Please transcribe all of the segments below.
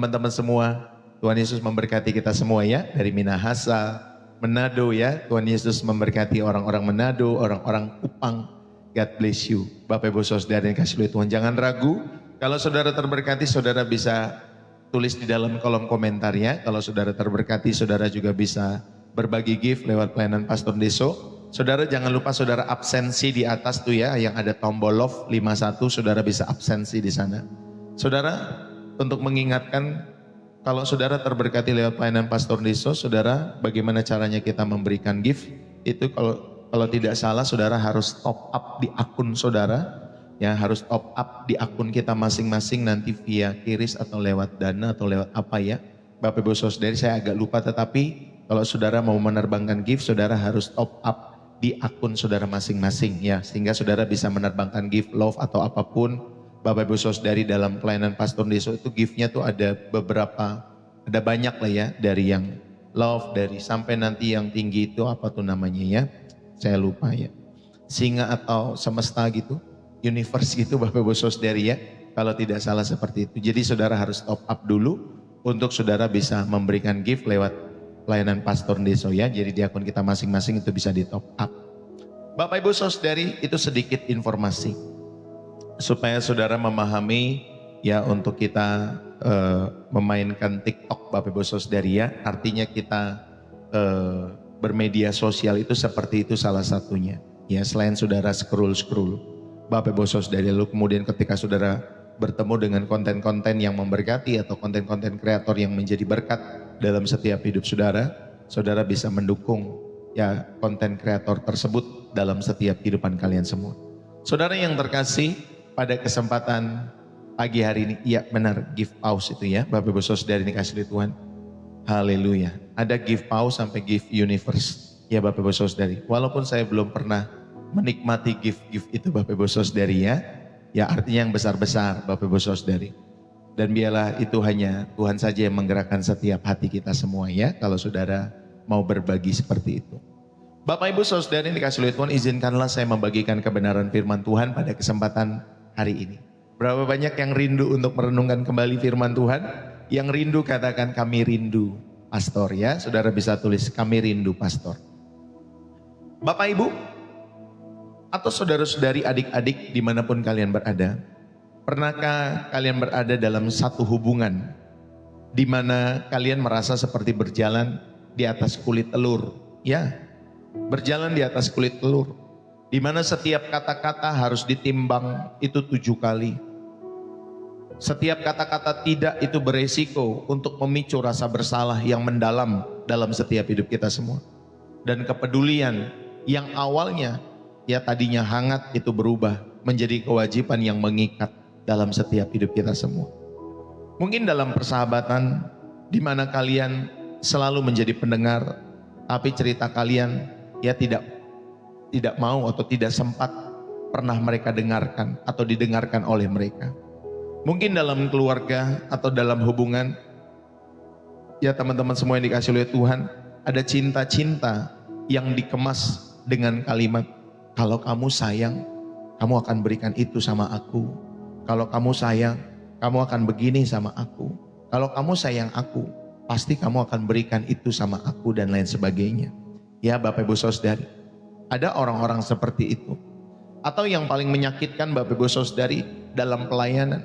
Teman-teman semua, Tuhan Yesus memberkati kita semua ya, dari Minahasa, Manado ya. Tuhan Yesus memberkati orang-orang Manado, orang-orang Kupang. God bless you. Bapak Ibu Saudara yang kasih oleh Tuhan, jangan ragu. Kalau saudara terberkati, saudara bisa tulis di dalam kolom komentar ya. Kalau saudara terberkati, saudara juga bisa berbagi gift lewat pelayanan Pastor Deso. Saudara jangan lupa saudara absensi di atas tuh ya, yang ada tombol love 51, saudara bisa absensi di sana. Saudara, untuk mengingatkan, kalau saudara terberkati lewat pelayanan Pastor Deso, saudara bagaimana caranya kita memberikan gift? Itu kalau tidak salah saudara harus top up di akun saudara, ya harus top up di akun kita masing-masing nanti via QRIS atau lewat Dana atau lewat apa ya. Bapak Ibu Saudara, saya agak lupa, tetapi kalau saudara mau menerbangkan gift, saudara harus top up di akun saudara masing-masing ya, sehingga saudara bisa menerbangkan gift love atau apapun. Bapak Ibu Saudari, dalam pelayanan Pastor Deso itu giftnya tuh ada beberapa, ada banyak lah ya, dari yang love, dari sampai nanti yang tinggi itu apa tuh namanya ya, saya lupa ya, singa atau semesta gitu, universe gitu Bapak Ibu Saudari ya, kalau tidak salah seperti itu. Jadi saudara harus top up dulu untuk saudara bisa memberikan gift lewat pelayanan Pastor Deso ya, jadi di akun kita masing-masing itu bisa di top up. Bapak Ibu Saudari, itu sedikit informasi supaya saudara memahami ya, untuk kita memainkan TikTok Bapak Ibu Saudari ya, artinya kita bermedia sosial itu seperti itu salah satunya ya, selain saudara scroll Bapak Ibu Saudari, lalu kemudian ketika saudara bertemu dengan konten-konten yang memberkati atau konten-konten kreator yang menjadi berkat dalam setiap hidup saudara, saudara bisa mendukung ya konten kreator tersebut dalam setiap kehidupan kalian semua. Saudara yang terkasih, pada kesempatan pagi hari ini, ya benar, gift pause itu ya, Bapak Ibu Saudara ini kasih Tuhan. Haleluya. Ada gift pause sampai gift universe ya Bapak Ibu Saudara. Walaupun saya belum pernah menikmati gift-gift itu Bapak Ibu Saudara ya artinya yang besar-besar Bapak Ibu Saudara. Dan biarlah itu hanya Tuhan saja yang menggerakkan setiap hati kita semua ya, kalau saudara mau berbagi seperti itu. Bapak Ibu Saudara yang dikasih oleh Tuhan, izinkanlah saya membagikan kebenaran firman Tuhan pada kesempatan hari ini. Berapa banyak yang rindu untuk merenungkan kembali firman Tuhan? Yang rindu katakan kami rindu pastor ya. Saudara bisa tulis kami rindu pastor. Bapak Ibu atau saudara-saudari, adik-adik dimanapun kalian berada, pernahkah kalian berada dalam satu hubungan di mana kalian merasa seperti berjalan di atas kulit telur ya? Berjalan di atas kulit telur, di mana setiap kata-kata harus ditimbang itu 7 kali. Setiap kata-kata tidak itu beresiko untuk memicu rasa bersalah yang mendalam dalam setiap hidup kita semua. Dan kepedulian yang awalnya ya tadinya hangat itu berubah menjadi kewajiban yang mengikat dalam setiap hidup kita semua. Mungkin dalam persahabatan di mana kalian selalu menjadi pendengar, tapi cerita kalian ya tidak mau atau tidak sempat pernah mereka dengarkan atau didengarkan oleh mereka. Mungkin dalam keluarga atau dalam hubungan ya teman-teman semua yang dikasih oleh Tuhan, ada cinta-cinta yang dikemas dengan kalimat, kalau kamu sayang, kamu akan berikan itu sama aku. Kalau kamu sayang, kamu akan begini sama aku. Kalau kamu sayang aku, pasti kamu akan berikan itu sama aku, dan lain sebagainya. Ya Bapak Ibu Saudari, ada orang-orang seperti itu. Atau yang paling menyakitkan Bapak Ibu Saudari, dalam pelayanan,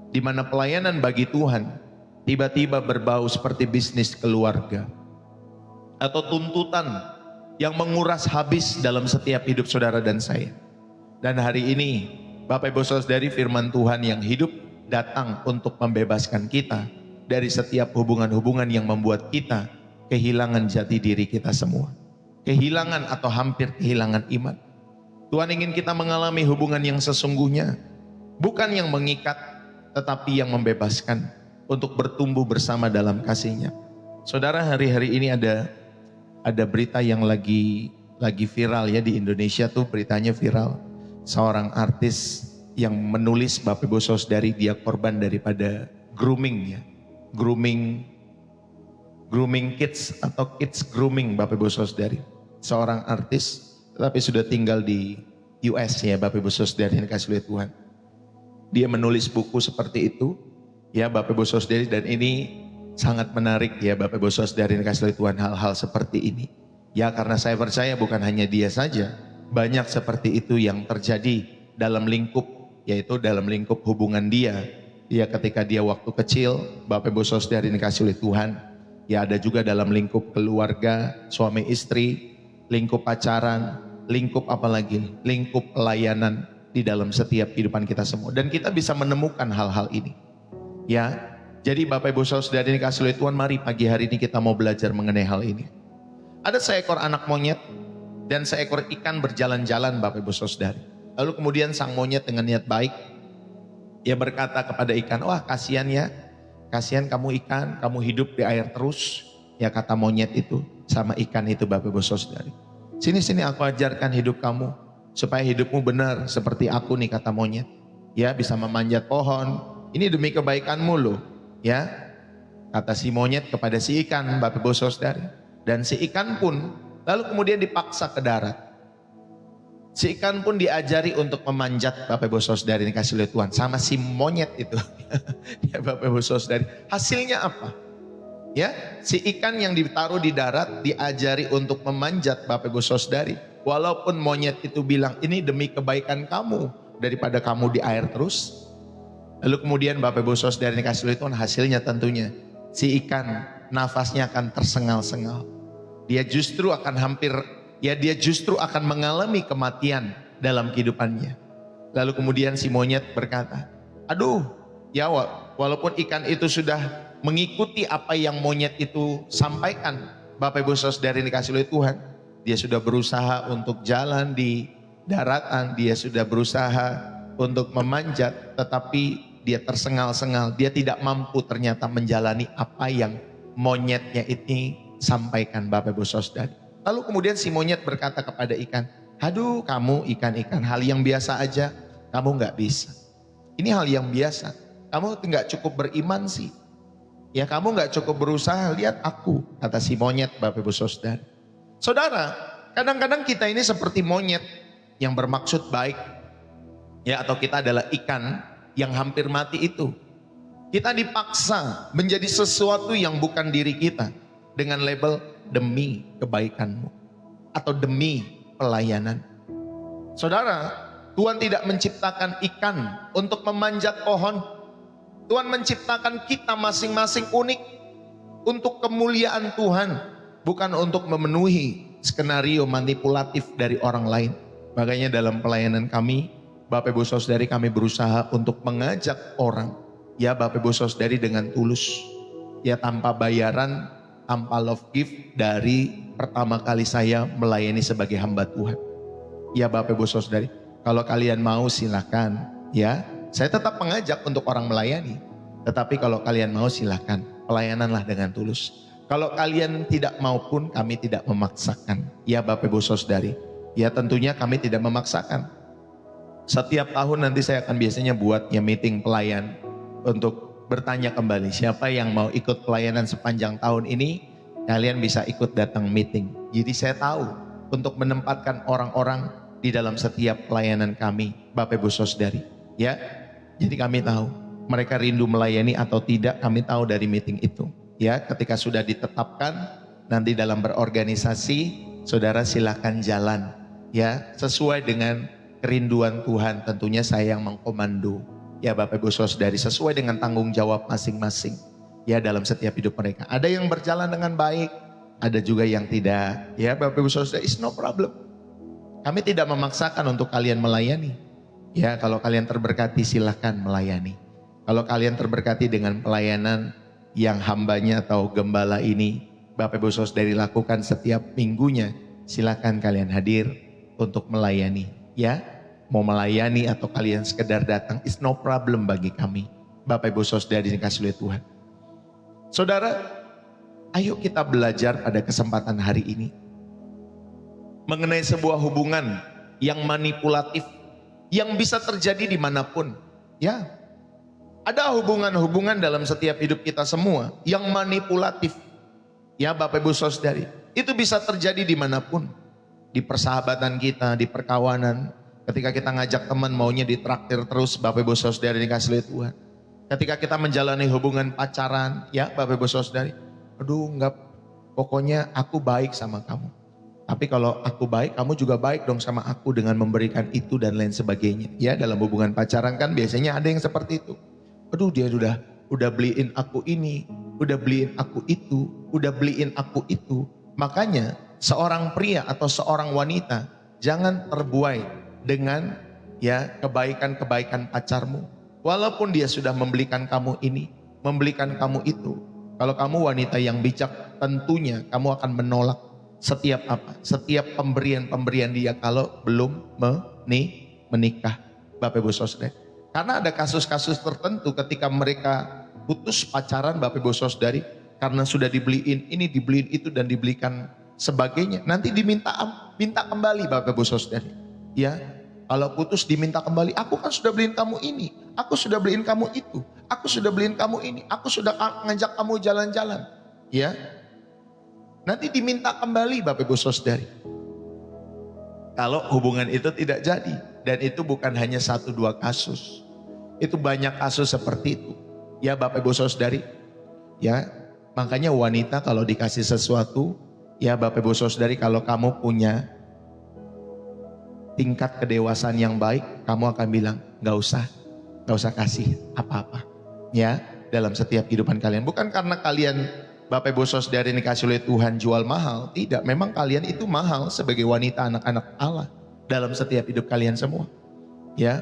di mana pelayanan bagi Tuhan tiba-tiba berbau seperti bisnis keluarga, atau tuntutan yang menguras habis dalam setiap hidup saudara dan saya. Dan hari ini Bapak Ibu Saudari, firman Tuhan yang hidup datang untuk membebaskan kita dari setiap hubungan-hubungan yang membuat kita kehilangan jati diri kita semua, kehilangan atau hampir kehilangan iman. Tuhan ingin kita mengalami hubungan yang sesungguhnya, bukan yang mengikat, tetapi yang membebaskan untuk bertumbuh bersama dalam kasih-Nya. Saudara, hari-hari ini ada berita yang lagi viral ya di Indonesia tuh, beritanya viral. Seorang artis yang menulis Bapak Ibu Saudari, dia korban daripada grooming ya. Grooming kids atau kids grooming Bapak Ibu Saudari. Seorang artis tetapi sudah tinggal di US ya Bapak Ibu Saudari yang dikasih oleh Tuhan. Dia menulis buku seperti itu Ya Bapak Ibu Saudari, dan ini sangat menarik ya Bapak Ibu Saudari yang dikasihi oleh Tuhan, hal-hal seperti ini. Ya karena saya percaya bukan hanya dia saja, banyak seperti itu yang terjadi dalam lingkup, yaitu dalam lingkup hubungan dia. Ya ketika dia waktu kecil, Bapak Ibu Saudari yang dikasihi oleh Tuhan. Ya ada juga dalam lingkup keluarga, suami istri, lingkup pacaran, lingkup apalagi, lingkup pelayanan di dalam setiap kehidupan kita semua. Dan kita bisa menemukan hal-hal ini. Ya, jadi Bapak Ibu Saudari yang dikasihi oleh Tuhan, mari pagi hari ini kita mau belajar mengenai hal ini. Ada seekor anak monyet dan seekor ikan berjalan-jalan Bapak Ibu Saudari. Lalu kemudian sang monyet dengan niat baik, ia berkata kepada ikan, wah kasihan ya, kasihan kamu ikan, kamu hidup di air terus. Ya kata monyet itu sama ikan itu Bapak Ibu Saudari. Sini aku ajarkan hidup kamu, supaya hidupmu benar seperti aku nih kata monyet. Ya bisa memanjat pohon, ini demi kebaikanmu loh. Ya kata si monyet kepada si ikan Bapak Ibu Saudari. Dan si ikan pun lalu kemudian dipaksa ke darat. Si ikan pun diajari untuk memanjat Bapak Ibu Saudari yang dikasihi oleh Tuhan sama si monyet itu. Ya Bapak Ibu Saudari, hasilnya apa? Ya, si ikan yang ditaruh di darat diajari untuk memanjat Bapak Ibu Saudari. Walaupun monyet itu bilang ini demi kebaikan kamu daripada kamu di air terus. Lalu kemudian Bapak Ibu Saudari yang dikasihi oleh Tuhan, hasilnya tentunya si ikan nafasnya akan tersengal-sengal. Dia justru akan mengalami kematian dalam kehidupannya. Lalu kemudian si monyet berkata, aduh ya walaupun ikan itu sudah mengikuti apa yang monyet itu sampaikan, Bapak Ibu Saudari yang dikasihi oleh Tuhan, dia sudah berusaha untuk jalan di daratan, dia sudah berusaha untuk memanjat, tetapi dia tersengal-sengal, dia tidak mampu ternyata menjalani apa yang monyetnya ini sampaikan Bapak Ibu Saudari. Lalu kemudian si monyet berkata kepada ikan, aduh kamu ikan-ikan, hal yang biasa aja kamu gak bisa. Ini hal yang biasa, kamu gak cukup beriman sih. Ya kamu gak cukup berusaha, lihat aku, kata si monyet Bapak Ibu Saudari. Saudara, kadang-kadang kita ini seperti monyet yang bermaksud baik. Ya atau kita adalah ikan yang hampir mati itu. Kita dipaksa menjadi sesuatu yang bukan diri kita dengan label demi kebaikanmu atau demi pelayanan. Saudara, Tuhan tidak menciptakan ikan untuk memanjat pohon. Tuhan menciptakan kita masing-masing unik untuk kemuliaan Tuhan, bukan untuk memenuhi skenario manipulatif dari orang lain. Makanya dalam pelayanan kami, Bapak Ibu Saudari, kami berusaha untuk mengajak orang, ya Bapak Ibu Saudari, dengan tulus, ya tanpa bayaran, tanpa love gift dari pertama kali saya melayani sebagai hamba Tuhan. Ya Bapak Ibu Saudari, kalau kalian mau silakan, ya saya tetap mengajak untuk orang melayani. Tetapi kalau kalian mau silakan, pelayananlah dengan tulus. Kalau kalian tidak mau pun kami tidak memaksakan. Ya Bapak Ibu Saudari, ya tentunya kami tidak memaksakan. Setiap tahun nanti saya akan biasanya buat ya meeting pelayan untuk bertanya kembali siapa yang mau ikut pelayanan sepanjang tahun ini, kalian bisa ikut datang meeting. Jadi saya tahu untuk menempatkan orang-orang di dalam setiap pelayanan kami, Bapak Ibu Saudari. Ya, jadi kami tahu mereka rindu melayani atau tidak, kami tahu dari meeting itu. Ya, ketika sudah ditetapkan nanti dalam berorganisasi, saudara silakan jalan. Ya, sesuai dengan kerinduan Tuhan, tentunya saya yang mengkomando. Ya Bapak Ibu Saudari, sesuai dengan tanggung jawab masing-masing. Ya dalam setiap hidup mereka. Ada yang berjalan dengan baik, ada juga yang tidak. Ya Bapak Ibu Saudari, it's no problem. Kami tidak memaksakan untuk kalian melayani. Ya kalau kalian terberkati silahkan melayani. Kalau kalian terberkati dengan pelayanan yang hambanya atau gembala ini, Bapak Ibu Saudari lakukan setiap minggunya, silahkan kalian hadir untuk melayani. Ya, mau melayani atau kalian sekedar datang, it's no problem bagi kami. Bapak Ibu Saudari dikasihi oleh Tuhan. Saudara, ayo kita belajar pada kesempatan hari ini mengenai sebuah hubungan yang manipulatif, yang bisa terjadi dimanapun. Ya, ada hubungan-hubungan dalam setiap hidup kita semua yang manipulatif. Ya Bapak Ibu Saudari, itu bisa terjadi dimanapun. Di persahabatan kita, di perkawanan, ketika kita ngajak teman maunya ditraktir terus, Bapak Ibu Saudari dikasihi oleh Tuhan. Ketika kita menjalani hubungan pacaran, ya Bapak Ibu Saudari, aduh enggak, pokoknya aku baik sama kamu. Tapi kalau aku baik, kamu juga baik dong sama aku dengan memberikan itu dan lain sebagainya. Ya, dalam hubungan pacaran kan biasanya ada yang seperti itu. Aduh, dia udah beliin aku ini, udah beliin aku itu, udah beliin aku itu. Makanya seorang pria atau seorang wanita jangan terbuai dengan ya kebaikan-kebaikan pacarmu. Walaupun dia sudah membelikan kamu ini, membelikan kamu itu. Kalau kamu wanita yang bijak, tentunya kamu akan menolak setiap pemberian dia kalau belum menikah, Bapak Ibu Saudara. Karena ada kasus-kasus tertentu ketika mereka putus pacaran, Bapak Ibu Saudari, karena sudah dibeliin ini, dibeliin itu dan dibelikan sebagainya. Nanti minta kembali, Bapak Ibu Saudari. Ya, kalau putus diminta kembali, aku kan sudah beliin kamu ini, aku sudah beliin kamu itu, aku sudah beliin kamu ini, aku sudah ngajak kamu jalan-jalan. Ya, nanti diminta kembali, Bapak Ibu Saudari. Kalau hubungan itu tidak jadi. Dan itu bukan hanya 1-2 kasus. Itu banyak kasus seperti itu. Ya Bapak Ibu Saudari. Ya, makanya wanita kalau dikasih sesuatu, ya Bapak Ibu Saudari, kalau kamu punya tingkat kedewasaan yang baik, kamu akan bilang, gak usah kasih apa-apa. Ya, dalam setiap kehidupan kalian. Bukan karena kalian Bapak Ibu Saudari dikasih oleh Tuhan jual mahal. Tidak, memang kalian itu mahal sebagai wanita anak-anak Allah dalam setiap hidup kalian semua. Ya,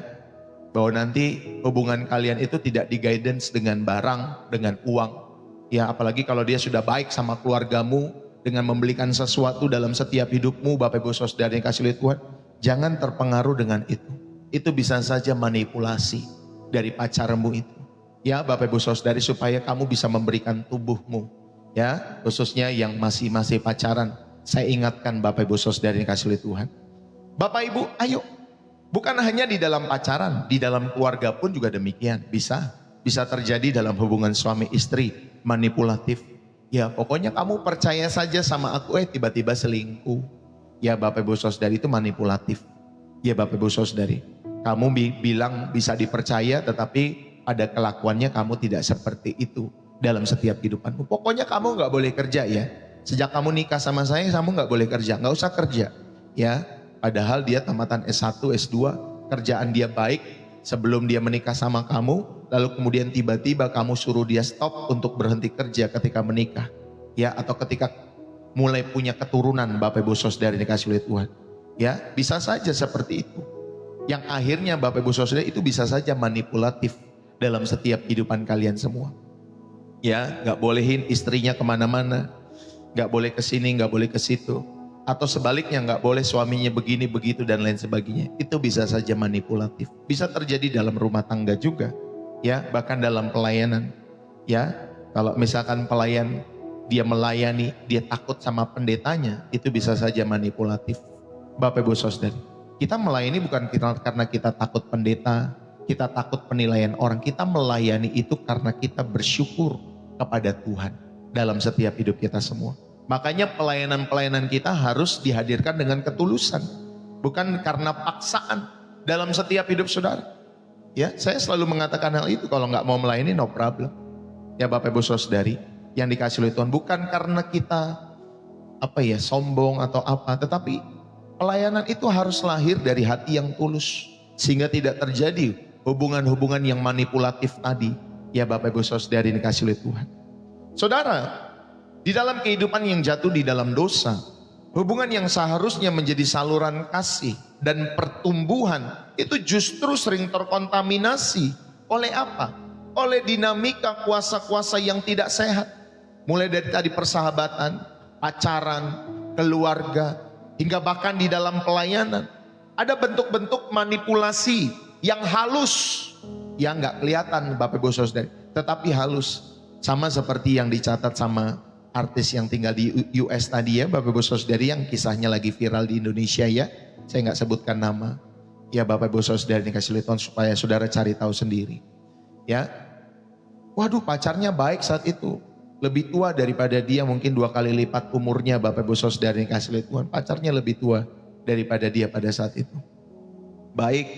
bahwa nanti hubungan kalian itu tidak di-guidance dengan barang, dengan uang. Ya, apalagi kalau dia sudah baik sama keluargamu dengan membelikan sesuatu dalam setiap hidupmu, Bapak Ibu Saudari dikasih oleh Tuhan. Jangan terpengaruh dengan itu. Itu bisa saja manipulasi dari pacarmu itu. Ya, Bapak Ibu Saudari, supaya kamu bisa memberikan tubuhmu. Ya, khususnya yang masih pacaran, saya ingatkan Bapak Ibu Saudari dikasih oleh Tuhan. Bapak Ibu, ayo, bukan hanya di dalam pacaran, di dalam keluarga pun juga demikian. Bisa terjadi dalam hubungan suami istri, manipulatif. Ya, pokoknya kamu percaya saja sama aku, tiba-tiba selingkuh. Ya, Bapak Ibu Saudari, itu manipulatif. Ya, Bapak Ibu Saudari, kamu bilang bisa dipercaya, tetapi pada kelakuannya kamu tidak seperti itu. Dalam setiap kehidupanmu. Pokoknya kamu gak boleh kerja ya. Sejak kamu nikah sama saya, kamu gak boleh kerja. Gak usah kerja. Ya, padahal dia tamatan S1, S2. Kerjaan dia baik. Sebelum dia menikah sama kamu. Lalu kemudian tiba-tiba kamu suruh dia stop untuk berhenti kerja ketika menikah. Ya, atau ketika mulai punya keturunan, Bapak Ibu Saudari dikasih oleh Tuhan. Ya, bisa saja seperti itu. Yang akhirnya Bapak Ibu Saudari itu bisa saja manipulatif dalam setiap kehidupan kalian semua. Ya, gak bolehin istrinya kemana-mana, gak boleh ke sini, gak boleh ke situ, atau sebaliknya gak boleh suaminya begini, begitu dan lain sebagainya. Itu bisa saja manipulatif. Bisa terjadi dalam rumah tangga juga, ya, bahkan dalam pelayanan. Ya, kalau misalkan pelayan dia melayani, dia takut sama pendetanya, itu bisa saja manipulatif. Bapak Ibu Saudari, kita melayani bukan karena kita takut pendeta, kita takut penilaian orang. Kita melayani itu karena kita bersyukur kepada Tuhan dalam setiap hidup kita semua. Makanya pelayanan-pelayanan kita harus dihadirkan dengan ketulusan, bukan karena paksaan dalam setiap hidup saudara. Ya, saya selalu mengatakan hal itu. Kalau nggak mau melayani, no problem. Ya Bapak Ibu Saudari yang dikasih oleh Tuhan, bukan karena kita sombong atau apa, tetapi pelayanan itu harus lahir dari hati yang tulus, sehingga tidak terjadi hubungan-hubungan yang manipulatif tadi. Ya Bapak Ibu Saudari dikasih oleh Tuhan. Saudara, di dalam kehidupan yang jatuh di dalam dosa, hubungan yang seharusnya menjadi saluran kasih dan pertumbuhan itu justru sering terkontaminasi oleh apa? Oleh dinamika kuasa-kuasa yang tidak sehat. Mulai dari tadi persahabatan, pacaran, keluarga, hingga bahkan di dalam pelayanan. Ada bentuk-bentuk manipulasi yang halus, yang gak kelihatan Bapak Ibu Saudari, tetapi halus. Sama seperti yang dicatat sama artis yang tinggal di US tadi ya Bapak Ibu Saudari, yang kisahnya lagi viral di Indonesia ya. Saya gak sebutkan nama. Ya Bapak Ibu Saudari dikasih lihat supaya saudara cari tahu sendiri. Ya, waduh pacarnya baik saat itu. Lebih tua daripada dia, mungkin 2 kali lipat umurnya Bapak Ibu Saudari dikasih lihat Tuhan. Pacarnya lebih tua daripada dia pada saat itu. Baik,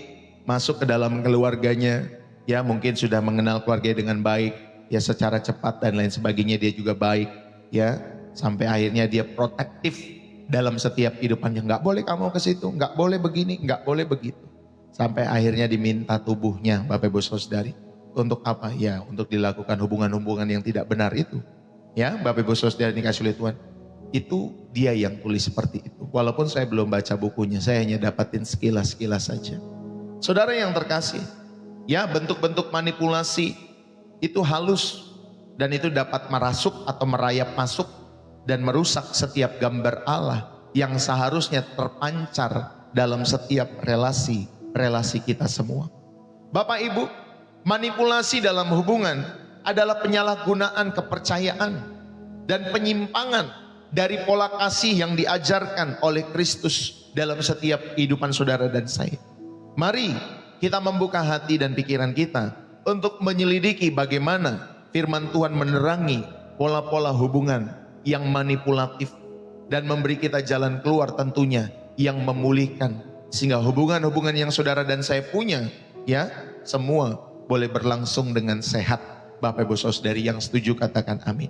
masuk ke dalam keluarganya, Ya mungkin sudah mengenal keluarga dengan baik, ya secara cepat dan lain sebagainya dia juga baik, ya sampai akhirnya dia protektif dalam setiap kehidupannya. Nggak boleh kamu ke situ, nggak boleh begini, nggak boleh begitu. Sampai akhirnya diminta tubuhnya, Bapak Ibu Saudari. Untuk apa? Ya untuk dilakukan hubungan-hubungan yang tidak benar itu. Ya Bapak Ibu Saudari dikasih oleh Tuhan. Itu dia yang tulis seperti itu. Walaupun saya belum baca bukunya, saya hanya dapatin sekilas-sekilas saja. Saudara yang terkasih, ya bentuk-bentuk manipulasi itu halus dan itu dapat merasuk atau merayap masuk dan merusak setiap gambar Allah yang seharusnya terpancar dalam setiap relasi kita semua. Bapak Ibu, manipulasi dalam hubungan adalah penyalahgunaan kepercayaan dan penyimpangan dari pola kasih yang diajarkan oleh Kristus dalam setiap kehidupan saudara dan saya. Mari kita membuka hati dan pikiran kita untuk menyelidiki bagaimana firman Tuhan menerangi pola-pola hubungan yang manipulatif dan memberi kita jalan keluar tentunya yang memulihkan, sehingga hubungan-hubungan yang saudara dan saya punya, ya semua boleh berlangsung dengan sehat. Bapak Ibu Saudari yang setuju katakan amin.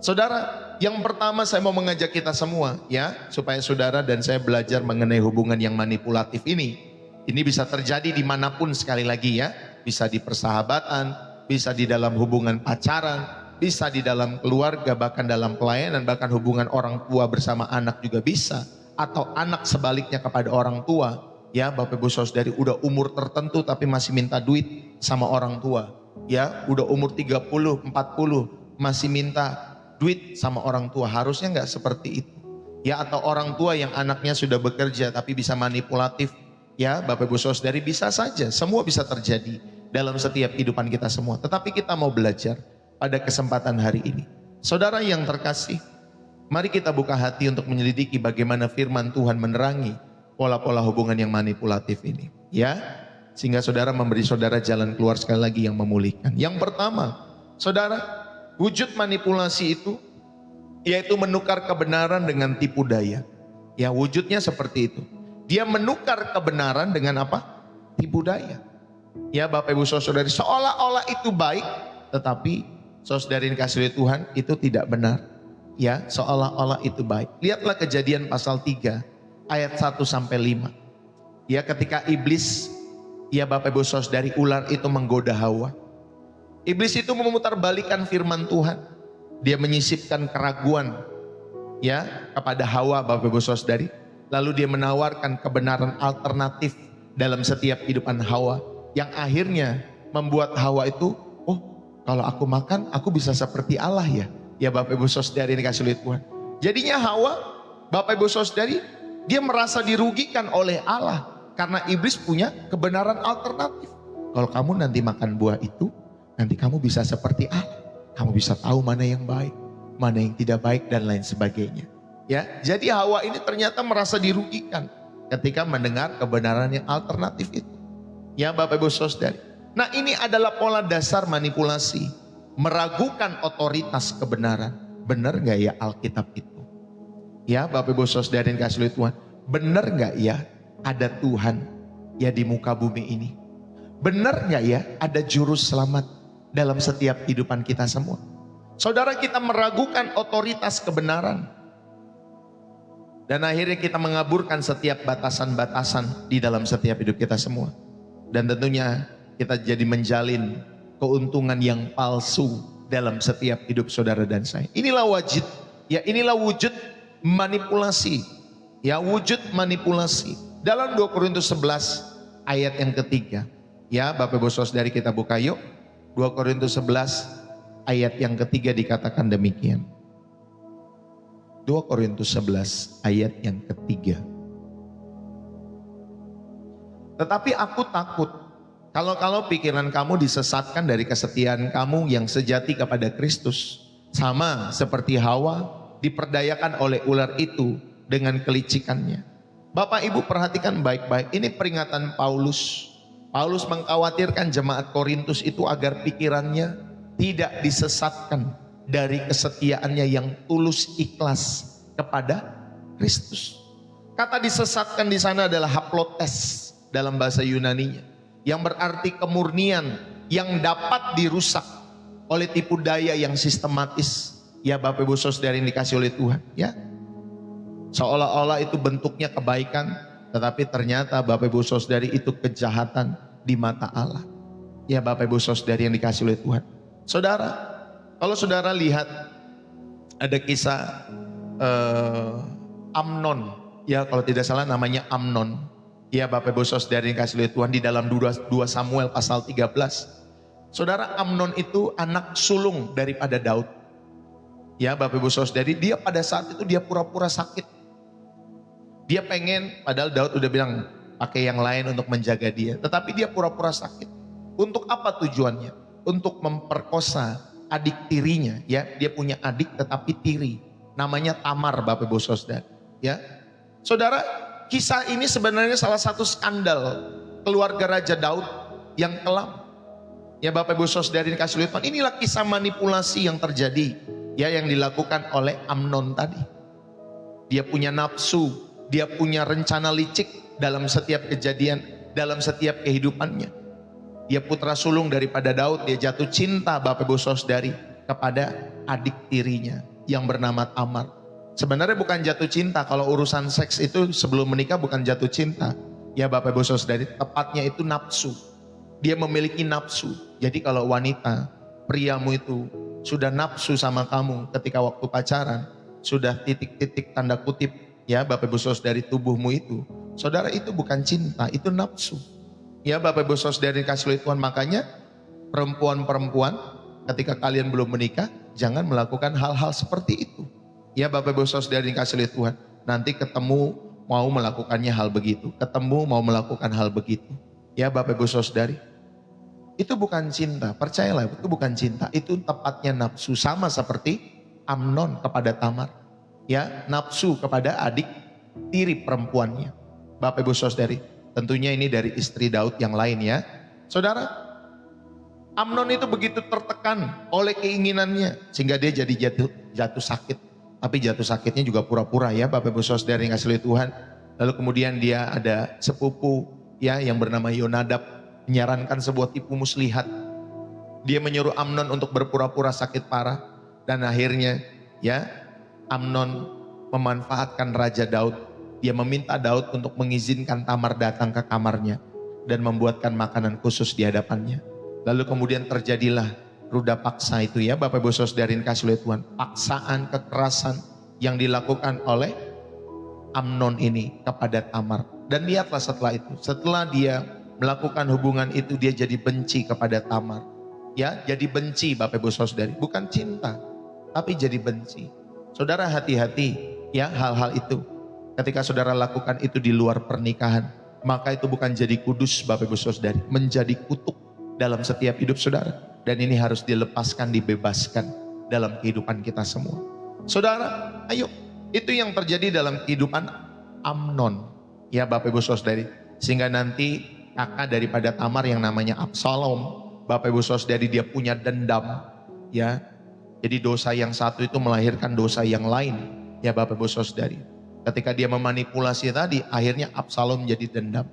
Saudara, yang pertama saya mau mengajak kita semua ya, supaya saudara dan saya belajar mengenai hubungan yang manipulatif ini. Ini bisa terjadi dimanapun, sekali lagi ya. Bisa di persahabatan, bisa di dalam hubungan pacaran, bisa di dalam keluarga, bahkan dalam pelayanan, bahkan hubungan orang tua bersama anak juga bisa. Atau anak sebaliknya kepada orang tua. Ya Bapak Ibu Saudari udah umur tertentu tapi masih minta duit sama orang tua. Ya udah umur 30, 40 masih minta duit sama orang tua. Harusnya nggak seperti itu. Ya atau orang tua yang anaknya sudah bekerja tapi bisa manipulatif. Ya Bapak Ibu Saudari bisa saja. Semua bisa terjadi dalam setiap kehidupan kita semua. Tetapi kita mau belajar pada kesempatan hari ini. Saudara yang terkasih, mari kita buka hati untuk menyelidiki bagaimana firman Tuhan menerangi pola-pola hubungan yang manipulatif ini. Ya, sehingga saudara memberi saudara jalan keluar sekali lagi yang memulihkan. Yang pertama, saudara, wujud manipulasi itu yaitu menukar kebenaran dengan tipu daya. Ya, wujudnya seperti itu. Dia menukar kebenaran dengan apa? Tipu daya. Ya, Bapak Ibu Saudari, seolah-olah itu baik, tetapi saudari dikasih oleh Tuhan itu tidak benar. Ya, seolah-olah itu baik. Lihatlah Kejadian pasal 3 ayat 1 sampai 5. Ya, ketika iblis, ya Bapak Ibu Saudari, ular itu menggoda Hawa. Iblis itu memutarbalikkan firman Tuhan. Dia menyisipkan keraguan ya kepada Hawa, Bapak Ibu Saudari. Lalu dia menawarkan kebenaran alternatif dalam setiap kehidupan Hawa, yang akhirnya membuat Hawa itu, oh kalau aku makan aku bisa seperti Allah ya. Ya Bapak Ibu Saudari dikasih oleh Tuhan. Jadinya Hawa, Bapak Ibu Saudari, dia merasa dirugikan oleh Allah karena iblis punya kebenaran alternatif. Kalau kamu nanti makan buah itu, nanti kamu bisa seperti Allah. Kamu bisa tahu mana yang baik, mana yang tidak baik dan lain sebagainya. Ya, jadi Hawa ini ternyata merasa dirugikan ketika mendengar kebenaran yang alternatif itu. Ya Bapak Ibu Saudari. Nah, ini adalah pola dasar manipulasi, meragukan otoritas kebenaran. Benar nggak ya Alkitab itu? Ya Bapak Ibu Saudari yang kasih oleh Tuhan, benar nggak ya ada Tuhan ya di muka bumi ini? Benar nggak ya ada juru selamat dalam setiap kehidupan kita semua? Saudara, kita meragukan otoritas kebenaran. Dan akhirnya kita mengaburkan setiap batasan-batasan di dalam setiap hidup kita semua. Dan tentunya kita jadi menjalin keuntungan yang palsu dalam setiap hidup saudara dan saya. Inilah wujud manipulasi. Ya, wujud manipulasi. Dalam 2 Korintus 11 ayat yang ketiga. Ya, Bapak Ibu Saudari, kita buka yuk. 2 Korintus 11 ayat yang ketiga dikatakan demikian. 2 Korintus 11 ayat yang ketiga. Tetapi aku takut kalau pikiran kamu disesatkan dari kesetiaan kamu yang sejati kepada Kristus, sama seperti Hawa diperdayakan oleh ular itu dengan kelicikannya. Bapak Ibu perhatikan baik-baik, ini peringatan Paulus. Paulus mengkhawatirkan jemaat Korintus itu agar pikirannya tidak disesatkan dari kesetiaannya yang tulus ikhlas kepada Kristus. Kata disesatkan di sana adalah haplotes dalam bahasa Yunaninya, yang berarti kemurnian yang dapat dirusak oleh tipu daya yang sistematis. Ya Bapak Ibu Saudara yang dikasih oleh Tuhan, ya. Seolah-olah itu bentuknya kebaikan, tetapi ternyata Bapak Ibu Saudari itu kejahatan di mata Allah. Ya Bapak Ibu Saudari yang dikasih oleh Tuhan. Saudara, kalau saudara lihat ada kisah Amnon, ya kalau tidak salah namanya Amnon. Ya Bapak Ibu Saudari yang dikasih oleh Tuhan di dalam 2 Samuel pasal 13. Saudara, Amnon itu anak sulung daripada Daud. Ya Bapak Ibu Saudari, dia pada saat itu dia pura-pura sakit. Dia pengen, padahal Daud udah bilang pakai yang lain untuk menjaga dia. Tetapi dia pura-pura sakit. Untuk apa tujuannya? Untuk memperkosa adik tirinya. Ya, dia punya adik tetapi tiri. Namanya Tamar, Bapak Ibu Saudara. Ya, saudara, kisah ini sebenarnya salah satu skandal keluarga Raja Daud yang kelam. Ya Bapak Ibu Saudara dikasih oleh Tuhan. Inilah kisah manipulasi yang terjadi. Ya, yang dilakukan oleh Amnon tadi. Dia punya nafsu. Dia punya rencana licik dalam setiap kejadian, dalam setiap kehidupannya. Dia putra sulung daripada Daud, dia jatuh cinta Bapak Ibu Saudari kepada adik tirinya yang bernama Tamar. Sebenarnya bukan jatuh cinta, kalau urusan seks itu sebelum menikah bukan jatuh cinta. Ya Bapak Ibu Saudari, tepatnya itu nafsu. Dia memiliki nafsu. Jadi kalau wanita, priamu itu sudah nafsu sama kamu ketika waktu pacaran, sudah titik-titik tanda kutip, ya Bapak Ibu Saudari tubuhmu itu, saudara, itu bukan cinta, itu nafsu. Ya Bapak Ibu Saudari kasih oleh Tuhan, makanya perempuan-perempuan ketika kalian belum menikah, jangan melakukan hal-hal seperti itu. Ya Bapak Ibu Saudari kasih oleh Tuhan, nanti ketemu mau melakukannya hal begitu, ketemu mau melakukan hal begitu. Ya Bapak Ibu Saudari, itu bukan cinta, percayalah itu bukan cinta, itu tepatnya nafsu, sama seperti Amnon kepada Tamar. Ya, nafsu kepada adik tiri perempuannya. Bapak Ibu Saudari, tentunya ini dari istri Daud yang lain ya. Saudara, Amnon itu begitu tertekan oleh keinginannya sehingga dia jadi jatuh sakit. Tapi jatuh sakitnya juga pura-pura ya Bapak Ibu Saudari yang kasih oleh Tuhan. Lalu kemudian dia ada sepupu ya yang bernama Yonadab menyarankan sebuah tipu muslihat. Dia menyuruh Amnon untuk berpura-pura sakit parah dan akhirnya ya Amnon memanfaatkan Raja Daud. Dia meminta Daud untuk mengizinkan Tamar datang ke kamarnya dan membuatkan makanan khusus di hadapannya. Lalu kemudian terjadilah ruda paksa itu ya Bapak Ibu Saudari kasih oleh Tuhan. Paksaan, kekerasan yang dilakukan oleh Amnon ini kepada Tamar. Dan lihatlah setelah itu, setelah dia melakukan hubungan itu, dia jadi benci kepada Tamar. Ya, jadi benci Bapak Ibu Saudari, bukan cinta, tapi jadi benci. Saudara, hati-hati ya hal-hal itu. Ketika saudara lakukan itu di luar pernikahan, maka itu bukan jadi kudus Bapak Ibu Saudari, menjadi kutuk dalam setiap hidup saudara. Dan ini harus dilepaskan, dibebaskan dalam kehidupan kita semua. Saudara, ayo, itu yang terjadi dalam kehidupan Amnon ya Bapak Ibu Saudari. Sehingga nanti kakak daripada Tamar yang namanya Absalom, Bapak Ibu Saudari, dia punya dendam ya. Jadi dosa yang satu itu melahirkan dosa yang lain ya Bapak Ibu Saudari. Ketika dia memanipulasi tadi, akhirnya Absalom jadi dendam.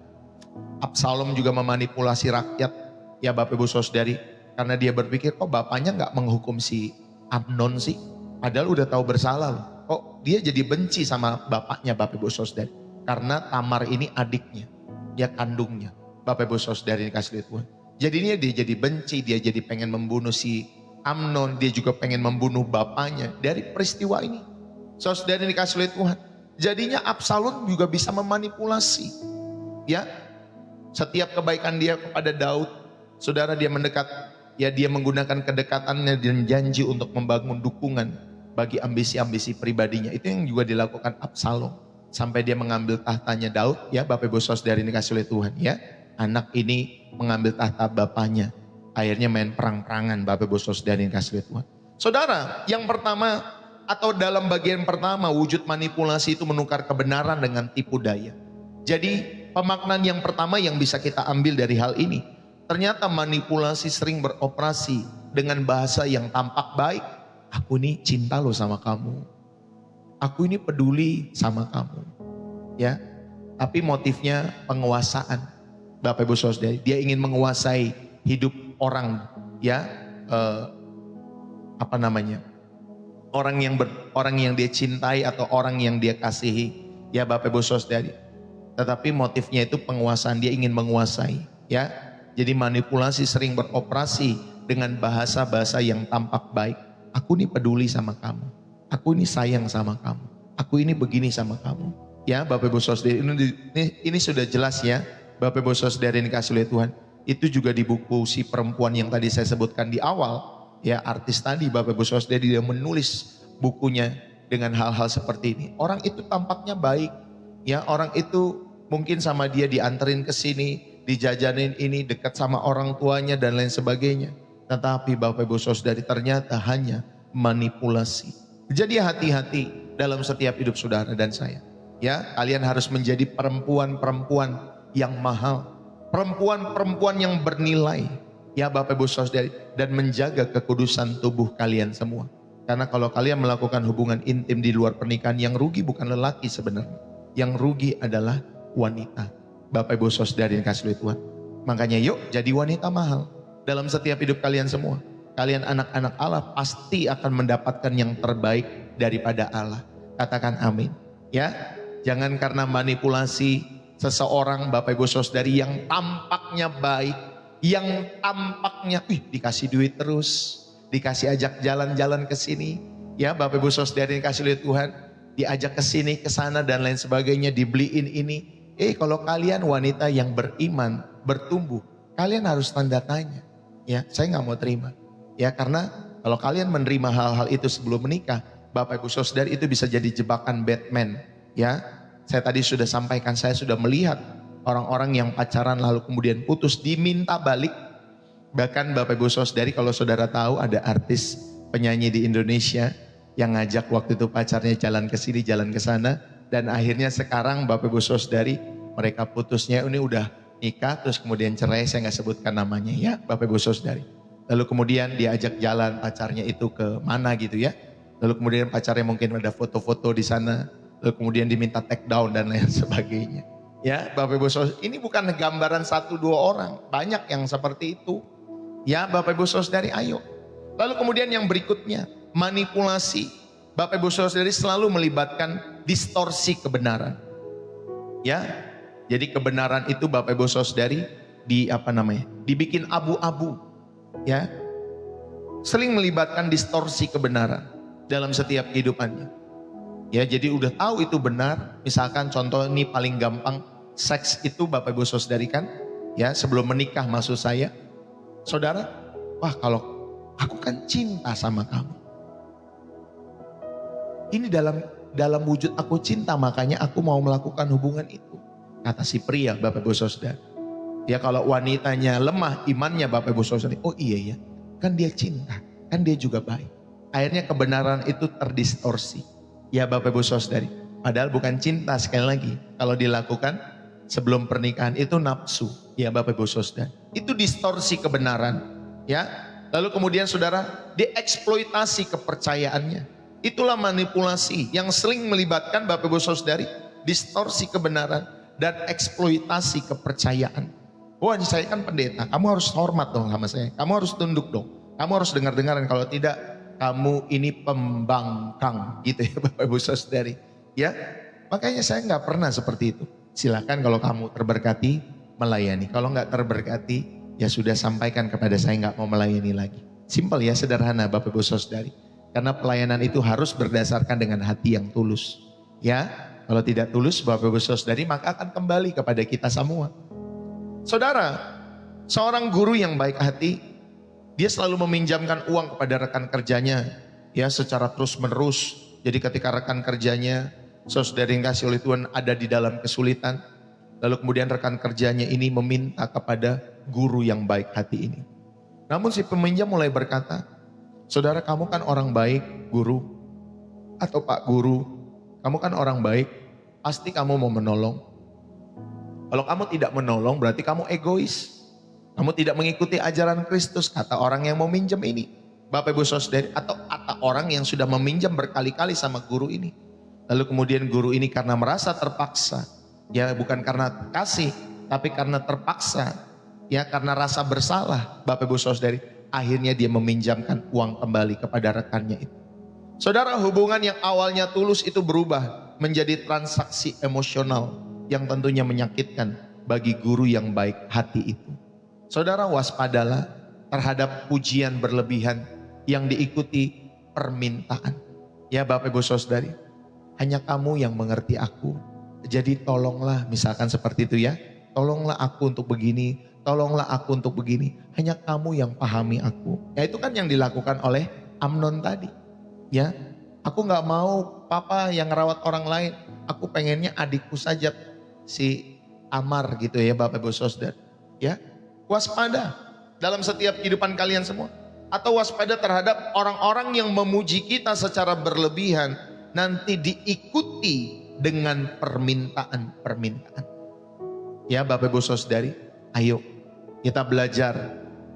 Absalom juga memanipulasi rakyat ya Bapak Ibu Saudari. Karena dia berpikir, kok bapaknya gak menghukum si Amnon sih? Padahal udah tahu bersalah loh. Kok dia jadi benci sama bapaknya Bapak Ibu Saudari? Karena Tamar ini adiknya, dia kandungnya. Bapak Ibu Saudari dikasih Tuhan. Jadinya dia jadi benci, dia jadi pengen membunuh si Amnon, dia juga pengen membunuh bapaknya dari peristiwa ini. Saudara dikasih oleh Tuhan. Jadinya Absalom juga bisa memanipulasi. Ya, setiap kebaikan dia kepada Daud, saudara, dia mendekat, ya dia menggunakan kedekatannya dan janji untuk membangun dukungan bagi ambisi-ambisi pribadinya. Itu yang juga dilakukan Absalom. Sampai dia mengambil tahtanya Daud, ya Bapak Ibu Saudara dikasih oleh Tuhan. Ya, anak ini mengambil tahta bapaknya. Akhirnya main perang-perangan Bapak Ibu Saudara yang kasih Tuhan. Saudara, yang pertama atau dalam bagian pertama wujud manipulasi itu menukar kebenaran dengan tipu daya. Jadi pemaknaan yang pertama yang bisa kita ambil dari hal ini, ternyata manipulasi sering beroperasi dengan bahasa yang tampak baik. Aku ini cinta loh sama kamu. Aku ini peduli sama kamu. Ya, tapi motifnya penguasaan. Bapak Ibu Saudara, dia ingin menguasai hidup orang, ya, orang yang dia cintai atau orang yang dia kasihi, ya Bapak Ibu Saudari. Tetapi motifnya itu penguasaan, dia ingin menguasai, ya. Jadi manipulasi sering beroperasi dengan bahasa-bahasa yang tampak baik. Aku ini peduli sama kamu, aku ini sayang sama kamu, aku ini begini sama kamu. Ya Bapak Ibu Saudari, ini sudah jelas ya Bapak Ibu Saudari yang dikasih oleh Tuhan. Itu juga di buku si perempuan yang tadi saya sebutkan di awal. Ya, artis tadi Bapak Ibu Saudari dia menulis bukunya dengan hal-hal seperti ini. Orang itu tampaknya baik, ya, orang itu mungkin sama dia dianterin ke sini, dijajanin ini, dekat sama orang tuanya dan lain sebagainya. Tetapi Bapak Ibu Saudari ternyata hanya manipulasi. Jadi hati-hati dalam setiap hidup saudara dan saya. Ya, kalian harus menjadi perempuan-perempuan yang mahal, perempuan-perempuan yang bernilai. Ya Bapak Ibu Saudari, dan menjaga kekudusan tubuh kalian semua. Karena kalau kalian melakukan hubungan intim di luar pernikahan, yang rugi bukan lelaki sebenarnya. Yang rugi adalah wanita. Bapak Ibu Saudari yang kasih oleh Tuhan. Makanya yuk jadi wanita mahal dalam setiap hidup kalian semua. Kalian anak-anak Allah pasti akan mendapatkan yang terbaik daripada Allah. Katakan amin. Ya, jangan karena manipulasi seseorang Bapak Ibu Saudari yang tampaknya baik, yang tampaknya dikasih duit terus, dikasih ajak jalan-jalan ke sini, ya Bapak Ibu Saudari yang kasih oleh Tuhan, diajak ke sini, ke sana dan lain sebagainya, dibeliin ini. Kalau kalian wanita yang beriman, bertumbuh, kalian harus tanda tanya. Ya, saya nggak mau terima. Ya, karena kalau kalian menerima hal-hal itu sebelum menikah, Bapak Ibu Saudari, itu bisa jadi jebakan Batman. Ya, saya tadi sudah sampaikan, saya sudah melihat orang-orang yang pacaran lalu kemudian putus diminta balik. Bahkan Bapak Ibu Saudari, kalau saudara tahu ada artis penyanyi di Indonesia yang ngajak waktu itu pacarnya jalan ke sini, jalan ke sana. Dan akhirnya sekarang Bapak Ibu Saudari, mereka putusnya ini udah nikah terus kemudian cerai, saya nggak sebutkan namanya ya Bapak Ibu Saudari. Lalu kemudian diajak jalan pacarnya itu ke mana gitu ya. Lalu kemudian pacarnya mungkin ada foto-foto di sana. Lalu kemudian diminta take down dan lain sebagainya. Ya Bapak Ibu Saudari, ini bukan gambaran 1-2 orang, banyak yang seperti itu. Ya Bapak Ibu Saudari, ayo. Lalu kemudian yang berikutnya, manipulasi. Bapak Ibu Saudari selalu melibatkan distorsi kebenaran. Ya, jadi kebenaran itu Bapak Ibu Saudari dibikin abu-abu. Ya, sering melibatkan distorsi kebenaran dalam setiap kehidupannya. Ya, jadi udah tahu itu benar. Misalkan contoh ini paling gampang, seks itu Bapak Ibu Saudari kan, ya sebelum menikah maksud saya, saudara, wah kalau aku kan cinta sama kamu, ini dalam wujud aku cinta makanya aku mau melakukan hubungan itu, kata si pria Bapak Ibu Saudari. Ya kalau wanitanya lemah imannya Bapak Ibu Saudari, oh iya ya, kan dia cinta, kan dia juga baik. Akhirnya kebenaran itu terdistorsi. Ya Bapak Ibu Saudari, padahal bukan cinta, sekali lagi kalau dilakukan sebelum pernikahan itu nafsu, ya Bapak Ibu Saudari. Itu distorsi kebenaran, ya. Lalu kemudian saudara dieksploitasi kepercayaannya. Itulah manipulasi yang sering melibatkan Bapak Ibu Saudari, distorsi kebenaran dan eksploitasi kepercayaan. Wah, saya kan pendeta, kamu harus hormat dong sama saya, kamu harus tunduk dong, kamu harus dengar-dengaran, kalau tidak kamu ini pembangkang gitu ya Bapak Ibu Saudari. Ya, makanya saya nggak pernah seperti itu. Silakan kalau kamu terberkati melayani. Kalau nggak terberkati ya sudah, sampaikan kepada saya nggak mau melayani lagi. Simpel ya, sederhana Bapak Ibu Saudari. Karena pelayanan itu harus berdasarkan dengan hati yang tulus. Ya, kalau tidak tulus Bapak Ibu Saudari maka akan kembali kepada kita semua. Saudara, seorang guru yang baik hati, dia selalu meminjamkan uang kepada rekan kerjanya ya secara terus menerus. Jadi ketika rekan kerjanya, saudara yang kasih oleh Tuhan, ada di dalam kesulitan, lalu kemudian rekan kerjanya ini meminta kepada guru yang baik hati ini. Namun si peminjam mulai berkata, saudara kamu kan orang baik guru, atau Pak Guru, kamu kan orang baik, pasti kamu mau menolong. Kalau kamu tidak menolong berarti kamu egois. Kamu tidak mengikuti ajaran Kristus, kata orang yang mau minjem ini. Bapak Ibu Saudari, atau kata orang yang sudah meminjam berkali-kali sama guru ini. Lalu kemudian guru ini karena merasa terpaksa, ya bukan karena kasih, tapi karena terpaksa, Ya, karena rasa bersalah, Bapak Ibu Saudari, akhirnya dia meminjamkan uang kembali kepada rekannya itu. Saudara, hubungan yang awalnya tulus itu berubah menjadi transaksi emosional yang tentunya menyakitkan bagi guru yang baik hati itu. Saudara, waspadalah terhadap pujian berlebihan yang diikuti permintaan. Ya Bapak Ibu Saudari, hanya kamu yang mengerti aku. Jadi tolonglah, misalkan seperti itu ya. Tolonglah aku untuk begini, tolonglah aku untuk begini. Hanya kamu yang pahami aku. Ya itu kan yang dilakukan oleh Amnon tadi. Ya, aku nggak mau papa yang rawat orang lain. Aku pengennya adikku saja, si Amar gitu ya Bapak Ibu Saudara. Ya, waspada dalam setiap kehidupan kalian semua. Atau waspada terhadap orang-orang yang memuji kita secara berlebihan, nanti diikuti dengan permintaan-permintaan. Ya Bapak Ibu Saudari, ayo kita belajar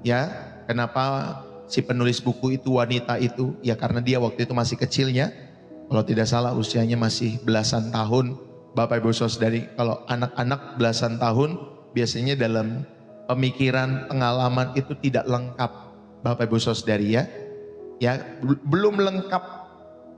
ya. Kenapa si penulis buku itu wanita itu? Ya karena dia waktu itu masih kecilnya. Kalau tidak salah usianya masih belasan tahun. Bapak Ibu Saudari, kalau anak-anak belasan tahun biasanya dalam pemikiran, pengalaman itu tidak lengkap. Bapak Ibu Saudari ya. Ya belum lengkap.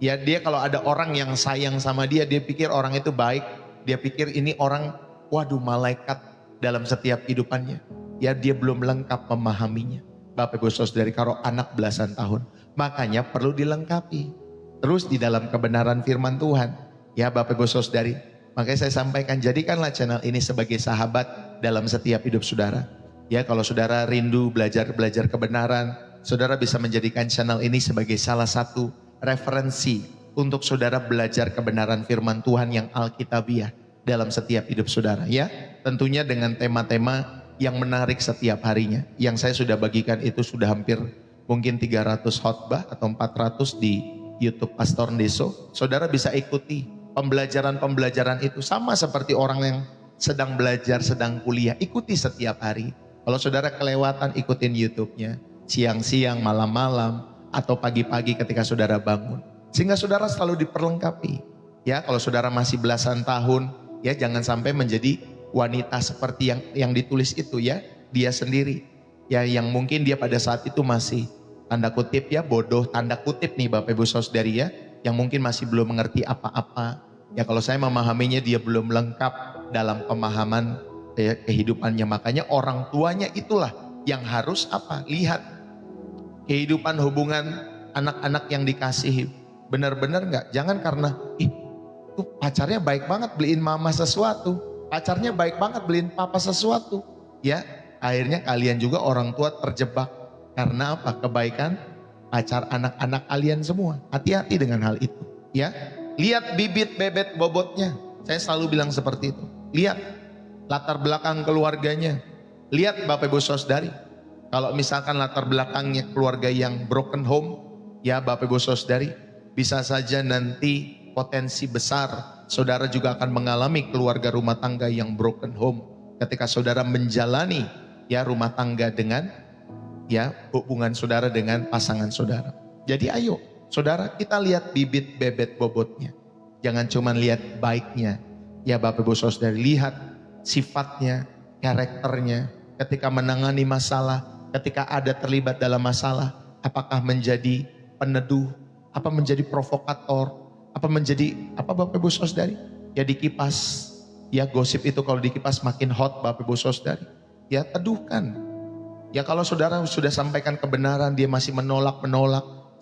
Ya dia kalau ada orang yang sayang sama dia, dia pikir orang itu baik. Dia pikir ini orang, waduh malaikat dalam setiap kehidupannya. Ya dia belum lengkap memahaminya. Bapak Ibu Saudari, kalau anak belasan tahun, makanya perlu dilengkapi. Terus di dalam kebenaran firman Tuhan. Ya Bapak Ibu Saudari, makanya saya sampaikan, jadikanlah channel ini sebagai sahabat dalam setiap hidup saudara. Ya kalau saudara rindu belajar kebenaran, saudara bisa menjadikan channel ini sebagai salah satu referensi untuk saudara belajar kebenaran firman Tuhan yang alkitabiah dalam setiap hidup saudara ya. Tentunya dengan tema-tema yang menarik setiap harinya. Yang saya sudah bagikan itu sudah hampir mungkin 300 khotbah atau 400 di YouTube Pastor Ndeso. Saudara bisa ikuti pembelajaran-pembelajaran itu, sama seperti orang yang sedang belajar, sedang kuliah, ikuti setiap hari. Kalau saudara kelewatan, ikutin YouTube-nya siang-siang, malam-malam, atau pagi-pagi ketika saudara bangun. Sehingga saudara selalu diperlengkapi. Ya, kalau saudara masih belasan tahun, ya jangan sampai menjadi wanita seperti yang ditulis itu ya, dia sendiri. Ya yang mungkin dia pada saat itu masih tanda kutip ya bodoh, tanda kutip nih Bapak Ibu Saudari ya, yang mungkin masih belum mengerti apa-apa. Ya kalau saya memahaminya dia belum lengkap dalam pemahaman kehidupannya. Makanya orang tuanya itulah yang harus apa? Lihat kehidupan hubungan anak-anak yang dikasihi benar-benar enggak. Jangan karena tuh pacarnya baik banget beliin mama sesuatu, pacarnya baik banget beliin papa sesuatu. Ya, akhirnya kalian juga orang tua terjebak karena apa? Kebaikan pacar anak-anak kalian semua. Hati-hati dengan hal itu, ya. Lihat bibit bebet bobotnya. Saya selalu bilang seperti itu. Lihat latar belakang keluarganya. Lihat Bapak Ibu Saudari. Kalau misalkan latar belakangnya keluarga yang broken home, ya Bapak Ibu Saudari, bisa saja nanti potensi besar saudara juga akan mengalami keluarga rumah tangga yang broken home ketika saudara menjalani ya rumah tangga dengan ya hubungan saudara dengan pasangan saudara. Jadi ayo saudara, kita lihat bibit bebet bobotnya. Jangan cuma lihat baiknya. Ya Bapak Ibu Saudari, lihat sifatnya, karakternya ketika menangani masalah. Ketika ada terlibat dalam masalah, apakah menjadi peneduh, apa menjadi provokator, apa menjadi apa Bapak Ibu Saudari? Ya dikipas, ya gosip itu kalau dikipas makin hot Bapak Ibu Saudari. Ya teduhkan. Ya kalau saudara sudah sampaikan kebenaran dia masih menolak,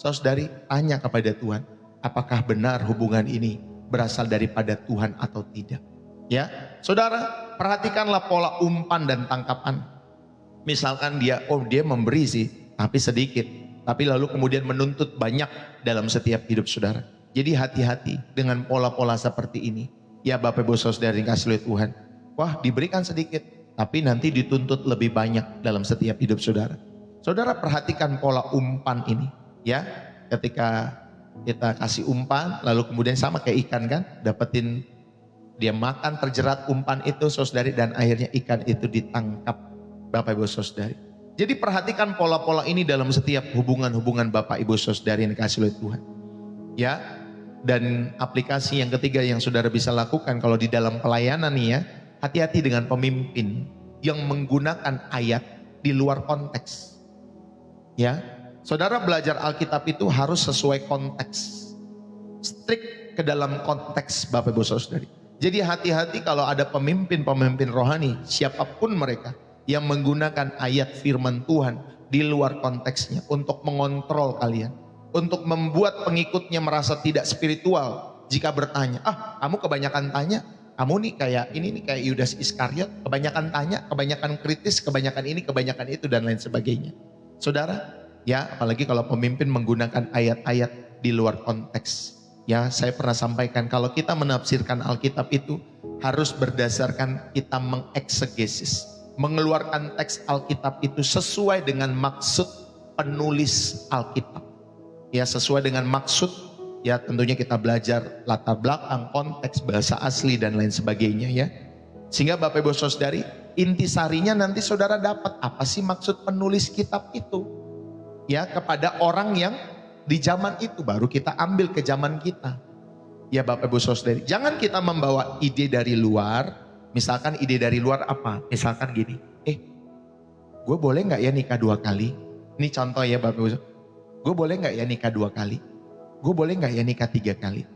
saudari tanya kepada Tuhan, apakah benar hubungan ini berasal daripada Tuhan atau tidak? Ya, saudara perhatikanlah pola umpan dan tangkapan. Misalkan dia memberi sih, tapi sedikit. Tapi lalu kemudian menuntut banyak dalam setiap hidup saudara. Jadi hati-hati dengan pola-pola seperti ini. Ya Bapak Ibu Saudari kasih oleh Tuhan. Wah diberikan sedikit, tapi nanti dituntut lebih banyak dalam setiap hidup saudara. Saudara perhatikan pola umpan ini. Ya, ketika kita kasih umpan, lalu kemudian sama kayak ikan kan, dapetin dia makan terjerat umpan itu saudari, dan akhirnya ikan itu ditangkap. Bapak Ibu Saudari. Jadi perhatikan pola-pola ini dalam setiap hubungan-hubungan Bapak Ibu Saudari yang dikasih oleh Tuhan. Ya, dan aplikasi yang ketiga yang saudara bisa lakukan kalau di dalam pelayanan nih ya, hati-hati dengan pemimpin. yang menggunakan ayat di luar konteks. Ya, saudara belajar Alkitab itu harus sesuai konteks, strict ke dalam konteks Bapak Ibu Saudari. Jadi hati-hati kalau ada pemimpin-pemimpin rohani, siapapun mereka, yang menggunakan ayat firman Tuhan di luar konteksnya untuk mengontrol kalian, untuk membuat pengikutnya merasa tidak spiritual. Jika bertanya, kamu kebanyakan tanya, kamu nih kayak ini nih kayak Yudas Iskariot, kebanyakan tanya, kebanyakan kritis, kebanyakan ini, kebanyakan itu dan lain sebagainya. Saudara, ya apalagi kalau pemimpin menggunakan ayat-ayat di luar konteks. Ya, saya pernah sampaikan kalau kita menafsirkan Alkitab itu harus berdasarkan kita mengeksegesis, mengeluarkan teks Alkitab itu sesuai dengan maksud penulis Alkitab. Ya, sesuai dengan maksud, ya tentunya kita belajar latar belakang, konteks, bahasa asli dan lain sebagainya ya. Sehingga Bapak Ibu Saudari, intisarinya nanti saudara dapat apa sih maksud penulis kitab itu. Ya, kepada orang yang di zaman itu, baru kita ambil ke zaman kita. Ya Bapak Ibu Saudari, jangan kita membawa ide dari luar. Misalkan ide dari luar apa? Misalkan gini, gue boleh gak ya nikah 2 kali? Ini contoh ya Bapak Ibu. Gue boleh gak ya nikah 2 kali? Gue boleh gak ya nikah 3 kali?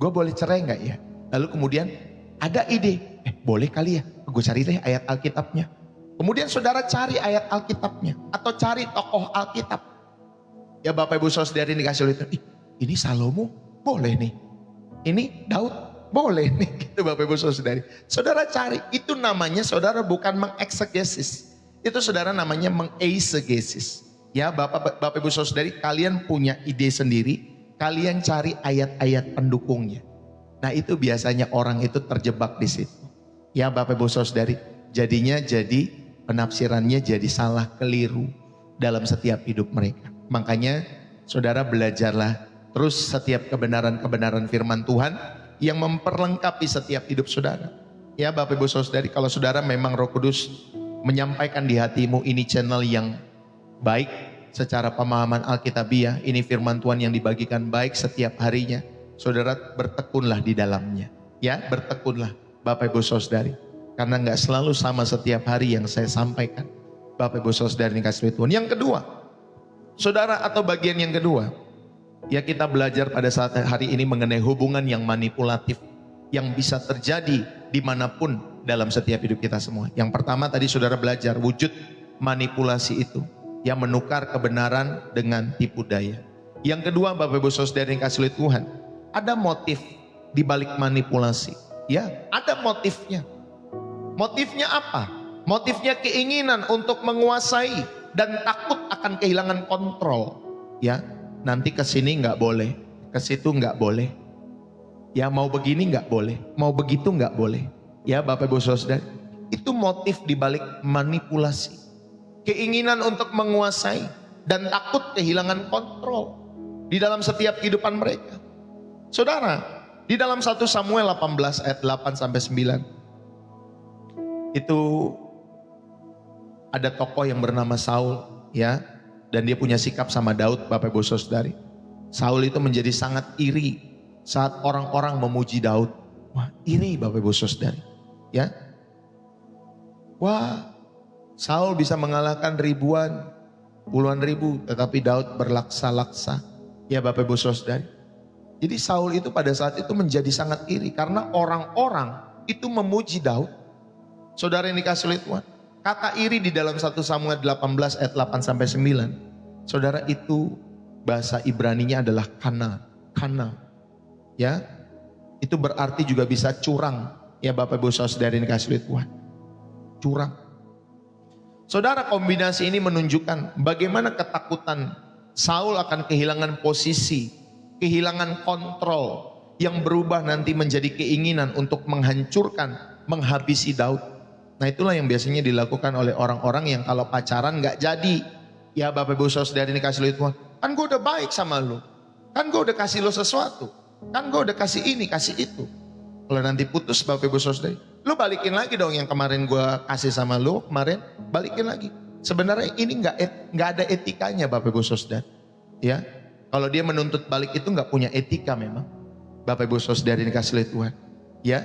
Gue boleh cerai gak ya? Lalu kemudian ada ide, boleh kali ya? Gue cari deh ayat Alkitabnya. Kemudian saudara cari ayat Alkitabnya. Atau cari tokoh Alkitab. Ya Bapak Ibu Saudari dikasih lihat, ini Salomo boleh nih. Ini Daud boleh nih. Gitu Bapak Ibu Saudari. Saudara cari, itu namanya saudara bukan mengeksegesis. Itu saudara namanya mengeisegesis. Ya Bapak Ibu Saudari, kalian punya ide sendiri, kalian cari ayat-ayat pendukungnya. Nah itu biasanya orang itu terjebak di situ. Ya Bapak Ibu Saudari, jadinya jadi penafsirannya jadi salah, keliru dalam setiap hidup mereka. Makanya saudara belajarlah terus setiap kebenaran-kebenaran firman Tuhan yang memperlengkapi setiap hidup saudara. Ya Bapak Ibu Saudari, kalau saudara memang Roh Kudus menyampaikan di hatimu ini channel yang baik secara pemahaman Alkitabiah, ini firman Tuhan yang dibagikan baik setiap harinya, saudara bertekunlah di dalamnya. Ya bertekunlah Bapak Ibu Saudari, karena gak selalu sama setiap hari yang saya sampaikan. Bapak Ibu Saudari dikasih Tuhan. Yang kedua, saudara, atau bagian yang kedua, ya kita belajar pada saat hari ini mengenai hubungan yang manipulatif yang bisa terjadi dimanapun dalam setiap hidup kita semua. Yang pertama tadi saudara belajar wujud manipulasi itu, yang menukar kebenaran dengan tipu daya. Yang kedua Bapak Ibu Saudara yang kasih oleh Tuhan, ada motif di balik manipulasi. Ya, ada motifnya. Motifnya apa? Motifnya keinginan untuk menguasai dan takut akan kehilangan kontrol. Ya, nanti ke sini nggak boleh, ke situ nggak boleh. Ya mau begini nggak boleh, mau begitu nggak boleh. Ya Bapak Ibu Saudara, itu motif dibalik manipulasi. Keinginan untuk menguasai dan takut kehilangan kontrol di dalam setiap kehidupan mereka. Saudara, di dalam 1 Samuel 18 ayat 8 sampai 9 itu ada tokoh yang bernama Saul, ya, dan dia punya sikap sama Daud, Bapak Ibu Saudari. Saul itu menjadi sangat iri saat orang-orang memuji Daud. Wah, iri Bapak Ibu Saudari, ya. Wah, Saul bisa mengalahkan ribuan, puluhan ribu, tetapi Daud berlaksa-laksa, ya Bapak Ibu Saudari. Jadi Saul itu pada saat itu menjadi sangat iri karena orang-orang itu memuji Daud. Saudara yang dikasih oleh Tuhan, kata iri di dalam 1 Samuel 18 ayat 8 sampai 9. Saudara, itu bahasa Ibraninya adalah kana. Kana. Ya. Itu berarti juga bisa curang. Ya Bapak Ibu Saudara yang dikasih oleh Tuhan. Curang. Saudara, kombinasi ini menunjukkan bagaimana ketakutan Saul akan kehilangan posisi, kehilangan kontrol yang berubah nanti menjadi keinginan untuk menghancurkan, menghabisi Daud. Nah itulah yang biasanya dilakukan oleh orang-orang yang kalau pacaran gak jadi. Ya Bapak Ibu Saudara ini kasih lihat Tuhan, kan gue udah baik sama lu, kan gue udah kasih lu sesuatu, kan gue udah kasih ini, kasih itu. Kalau nanti putus Bapak Ibu Saudara, lu balikin lagi dong yang kemarin gue kasih sama lu kemarin, balikin lagi. Sebenarnya ini gak ada etikanya Bapak Ibu Saudara. Ya, kalau dia menuntut balik itu gak punya etika memang. Bapak Ibu Saudara ini kasih lihat Tuhan. Ya,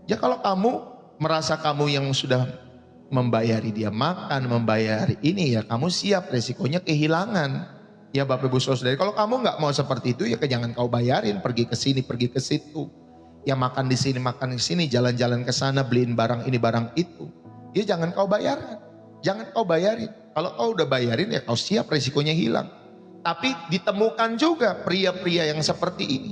ya kalau kamu merasa kamu yang sudah membayari dia makan, membayari ini, ya kamu siap resikonya kehilangan. Ya Bapak Ibu Saudara, kalau kamu nggak mau seperti itu ya jangan kau bayarin, pergi ke sini, pergi ke situ. Ya makan di sini, makan di sini, jalan-jalan ke sana, beliin barang ini, barang itu. Ya jangan kau bayarkan, jangan kau bayarin. Kalau kau udah bayarin ya kau siap resikonya hilang. Tapi ditemukan juga pria-pria yang seperti ini.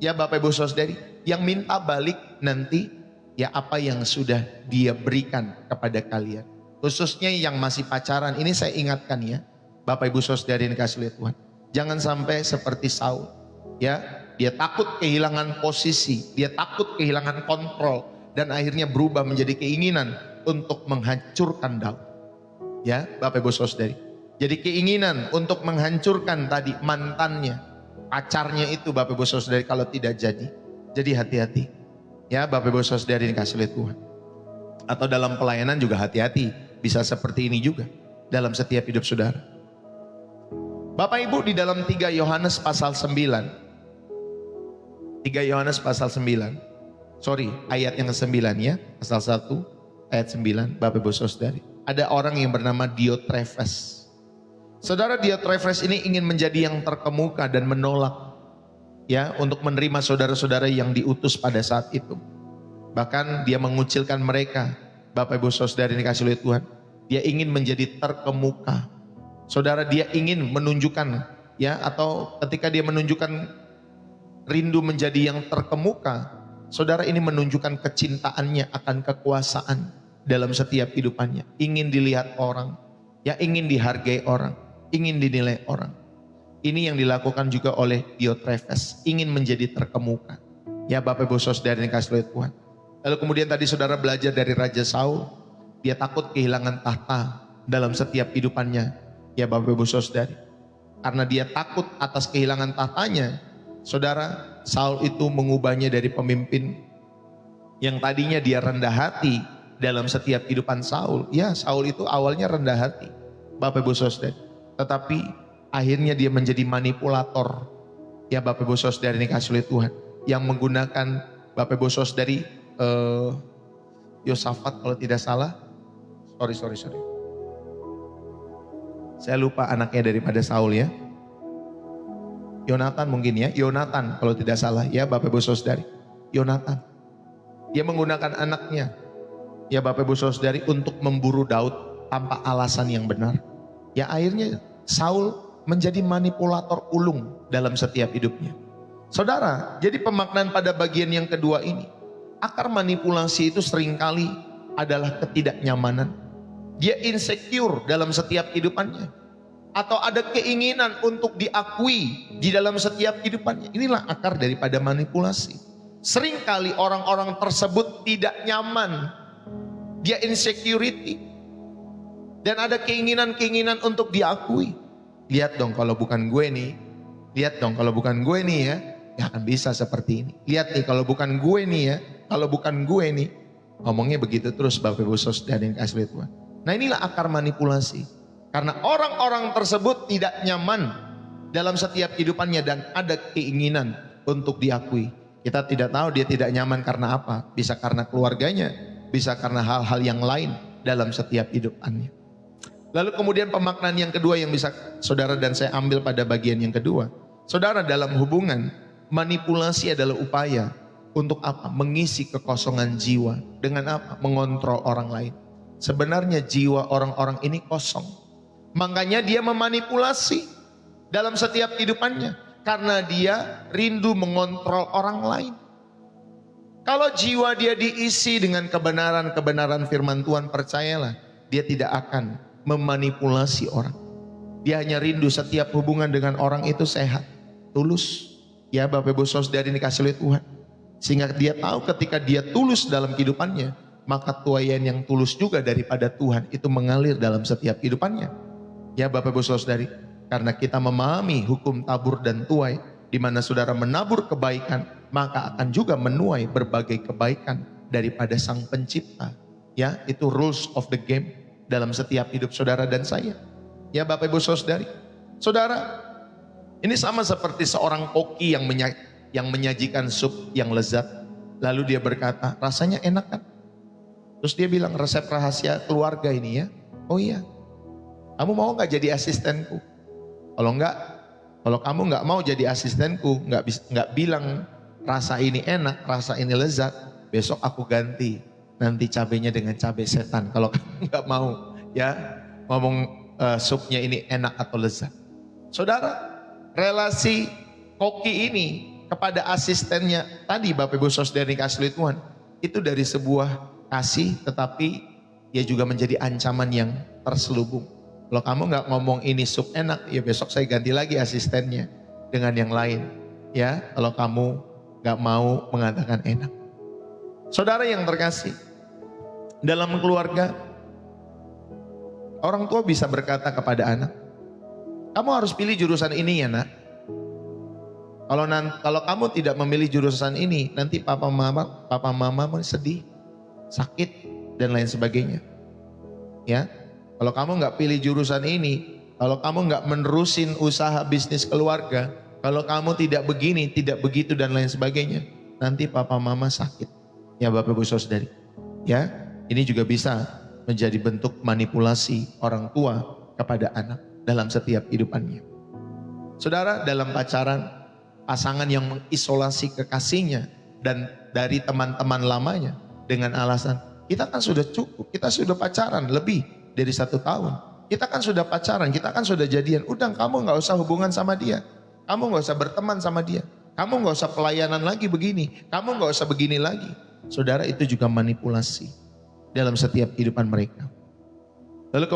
Ya Bapak Ibu Saudari, yang minta balik nanti ya apa yang sudah dia berikan kepada kalian. Khususnya yang masih pacaran, ini saya ingatkan ya. Bapak Ibu Saudari yang dikasihi oleh Tuhan. Jangan sampai seperti Saul. Ya, dia takut kehilangan posisi, dia takut kehilangan kontrol dan akhirnya berubah menjadi keinginan untuk menghancurkan Daud. Ya, Bapak Ibu Saudari. Jadi keinginan untuk menghancurkan tadi mantannya, pacarnya itu Bapak Ibu Saudari kalau tidak jadi. Jadi hati-hati. Ya, Bapak Ibu Saudari yang dikasihi oleh Tuhan. Atau dalam pelayanan juga hati-hati, bisa seperti ini juga dalam setiap hidup saudara. Bapak Ibu, di dalam 3 Yohanes pasal 9. 3 Yohanes pasal 9. Sorry, ayat yang ke-9 ya. Pasal 1 ayat 9, Bapak Ibu Saudari. Ada orang yang bernama Diotrefes. Saudara, Diotrefes ini ingin menjadi yang terkemuka dan menolak ya untuk menerima saudara-saudara yang diutus pada saat itu. Bahkan dia mengucilkan mereka. Bapak Ibu Saudari yang dikasihi oleh Tuhan. Dia ingin menjadi terkemuka. Saudara, dia ingin menunjukkan ya, atau ketika dia menunjukkan rindu menjadi yang terkemuka, saudara ini menunjukkan kecintaannya akan kekuasaan dalam setiap hidupannya. Ingin dilihat orang, ya ingin dihargai orang, ingin dinilai orang. Ini yang dilakukan juga oleh Diotrefes, ingin menjadi terkemuka. Ya Bapak Ibu Saudara yang dikasihi oleh Tuhan. Lalu kemudian tadi saudara belajar dari Raja Saul, dia takut kehilangan tahta dalam setiap hidupannya. Ya Bapak Ibu Saudari, karena dia takut atas kehilangan tahtanya, saudara, Saul itu mengubahnya dari pemimpin yang tadinya dia rendah hati dalam setiap kehidupan Saul. Ya, Saul itu awalnya rendah hati, Bapak Ibu Saudari, tetapi akhirnya dia menjadi manipulator. Ya Bapak Ibu Saudari ini kasih oleh Tuhan, yang menggunakan Bapak Ibu Saudari Yosafat kalau tidak salah. Sorry. Saya lupa anaknya daripada Saul ya. Yonatan mungkin ya. Yonatan kalau tidak salah ya Bapak Ibu Saudari. Yonatan. Dia menggunakan anaknya. Ya Bapak Ibu Saudari untuk memburu Daud tanpa alasan yang benar. Ya akhirnya Saul menjadi manipulator ulung dalam setiap hidupnya. Saudara, jadi pemaknaan pada bagian yang kedua ini. Akar manipulasi itu seringkali adalah ketidaknyamanan. Dia insecure dalam setiap kehidupannya. Atau ada keinginan untuk diakui di dalam setiap kehidupannya. Inilah akar daripada manipulasi. Seringkali orang-orang tersebut tidak nyaman. Dia insecurity. Dan ada keinginan-keinginan untuk diakui. Lihat dong kalau bukan gue nih. Lihat dong kalau bukan gue nih ya. Gak akan bisa seperti ini. Lihat nih kalau bukan gue nih ya. Kalau bukan gue nih. Ngomongnya begitu terus Bapak Ibu Saudara yang kasih Tuhan. Nah inilah akar manipulasi. Karena orang-orang tersebut tidak nyaman dalam setiap kehidupannya dan ada keinginan untuk diakui. Kita tidak tahu dia tidak nyaman karena apa. Bisa karena keluarganya, bisa karena hal-hal yang lain dalam setiap hidupannya. Lalu kemudian pemaknaan yang kedua yang bisa saudara dan saya ambil pada bagian yang kedua. Saudara, dalam hubungan, manipulasi adalah upaya untuk apa? Mengisi kekosongan jiwa. Dengan apa? Mengontrol orang lain. Sebenarnya jiwa orang-orang ini kosong. Makanya dia memanipulasi dalam setiap kehidupannya. Karena dia rindu mengontrol orang lain. Kalau jiwa dia diisi dengan kebenaran-kebenaran firman Tuhan, percayalah, dia tidak akan memanipulasi orang. Dia hanya rindu setiap hubungan dengan orang itu sehat, tulus. Ya Bapak Ibu Saudari dikasih oleh Tuhan. Sehingga dia tahu ketika dia tulus dalam kehidupannya, maka tuayan yang tulus juga daripada Tuhan itu mengalir dalam setiap kehidupannya. Ya Bapak Ibu Saudari, karena kita memahami hukum tabur dan tuai, di mana saudara menabur kebaikan, maka akan juga menuai berbagai kebaikan daripada Sang Pencipta. Ya, itu rules of the game dalam setiap hidup saudara dan saya. Ya Bapak Ibu Saudari, saudara, ini sama seperti seorang koki yang menyajikan sup yang lezat, lalu dia berkata, rasanya enak kan? Terus dia bilang, resep rahasia keluarga ini ya. Oh iya, kamu mau gak jadi asistenku? Kalau enggak, kalau kamu nggak mau jadi asistenku, nggak bilang rasa ini enak, rasa ini lezat, besok aku ganti. Nanti cabenya dengan cabai setan. Kalau kamu nggak mau ya ngomong supnya ini enak atau lezat. Saudara, relasi koki ini kepada asistennya tadi Bapak Ibu Saudara dikasih Tuhan, itu dari sebuah kasih, tetapi dia juga menjadi ancaman yang terselubung. Kalau kamu nggak ngomong ini sup enak, ya besok saya ganti lagi asistennya dengan yang lain. Ya, kalau kamu nggak mau mengatakan enak. Saudara yang terkasih, dalam keluarga, orang tua bisa berkata kepada anak, kamu harus pilih jurusan ini ya nak. Kalau kamu tidak memilih jurusan ini, nanti papa mama sedih, sakit dan lain sebagainya. Ya. Kalau kamu nggak pilih jurusan ini, kalau kamu nggak menerusin usaha bisnis keluarga, kalau kamu tidak begini, tidak begitu dan lain sebagainya, nanti papa mama sakit. Ya Bapak Ibu Saudari. Ya, ini juga bisa menjadi bentuk manipulasi orang tua kepada anak dalam setiap kehidupannya. Saudara, dalam pacaran, pasangan yang mengisolasi kekasihnya dan dari teman-teman lamanya dengan alasan, kita kan sudah cukup, kita sudah pacaran lebih dari 1 tahun. Kita kan sudah pacaran, kita kan sudah jadian. Udah kamu gak usah hubungan sama dia. Kamu gak usah berteman sama dia. Kamu gak usah pelayanan lagi begini. Kamu gak usah begini lagi. Saudara, itu juga manipulasi dalam setiap kehidupan mereka. Lalu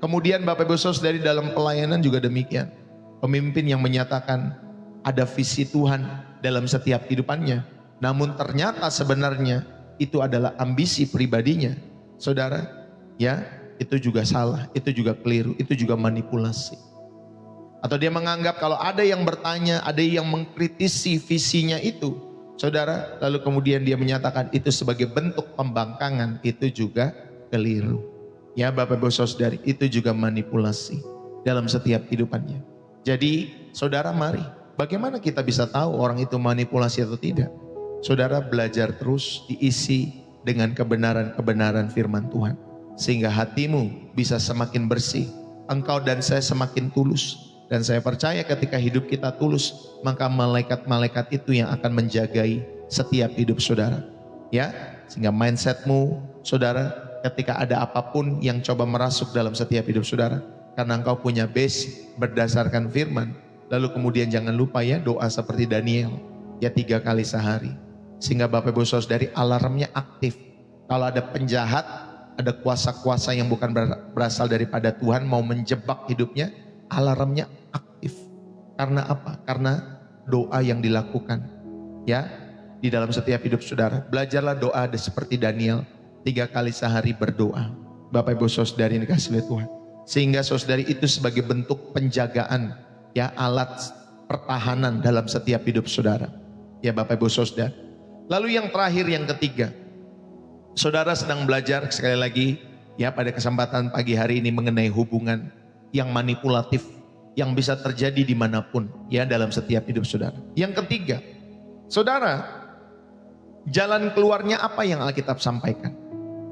kemudian Bapak Ibu Saudara dari dalam pelayanan juga demikian. Pemimpin yang menyatakan ada visi Tuhan dalam setiap kehidupannya. Namun ternyata sebenarnya itu adalah ambisi pribadinya. Saudara, ya, itu juga salah, itu juga keliru, itu juga manipulasi. Atau dia menganggap kalau ada yang bertanya, ada yang mengkritisi visinya itu, saudara, lalu kemudian dia menyatakan itu sebagai bentuk pembangkangan, itu juga keliru. Ya Bapak Ibu Saudari, itu juga manipulasi dalam setiap kehidupannya. Jadi saudara, mari, bagaimana kita bisa tahu orang itu manipulasi atau tidak? Saudara, belajar terus diisi dengan kebenaran-kebenaran firman Tuhan. Sehingga hatimu bisa semakin bersih. Engkau dan saya semakin tulus. Dan saya percaya ketika hidup kita tulus, maka malaikat-malaikat itu yang akan menjagai setiap hidup saudara. Ya, sehingga mindsetmu saudara, ketika ada apapun yang coba merasuk dalam setiap hidup saudara, karena engkau punya base berdasarkan firman. Lalu kemudian jangan lupa ya doa seperti Daniel, ya 3 kali sehari. Sehingga Bapak Ibu Saudari alarmnya aktif. Kalau ada penjahat, ada kuasa-kuasa yang bukan berasal daripada Tuhan mau menjebak hidupnya, alarmnya aktif. Karena apa? Karena doa yang dilakukan. Ya, di dalam setiap hidup saudara, belajarlah doa seperti Daniel, 3 kali sehari berdoa. Bapak Ibu Saudari yang dikasihi oleh Tuhan. Sehingga saudari itu sebagai bentuk penjagaan, ya, alat pertahanan dalam setiap hidup saudara. Ya Bapak Ibu Saudari. Lalu yang terakhir, yang ketiga, saudara sedang belajar sekali lagi ya pada kesempatan pagi hari ini mengenai hubungan yang manipulatif yang bisa terjadi dimanapun ya dalam setiap hidup saudara. Yang ketiga, saudara, jalan keluarnya apa yang Alkitab sampaikan?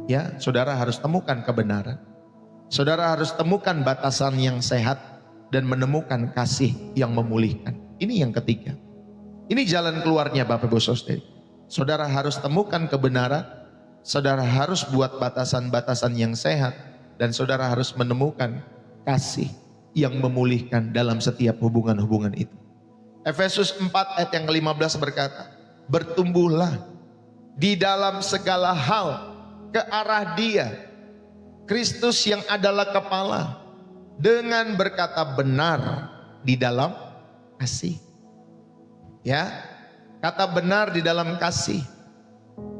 Ya, saudara harus temukan kebenaran. Saudara harus temukan batasan yang sehat dan menemukan kasih yang memulihkan. Ini yang ketiga. Ini jalan keluarnya Bapak Ibu Saudara. Saudara harus temukan kebenaran. Saudara harus buat batasan-batasan yang sehat. Dan saudara harus menemukan kasih yang memulihkan dalam setiap hubungan-hubungan itu. Efesus 4 ayat yang ke-15 berkata, bertumbuhlah di dalam segala hal ke arah Dia, Kristus yang adalah kepala, dengan berkata benar di dalam kasih. Ya, kata benar di dalam kasih.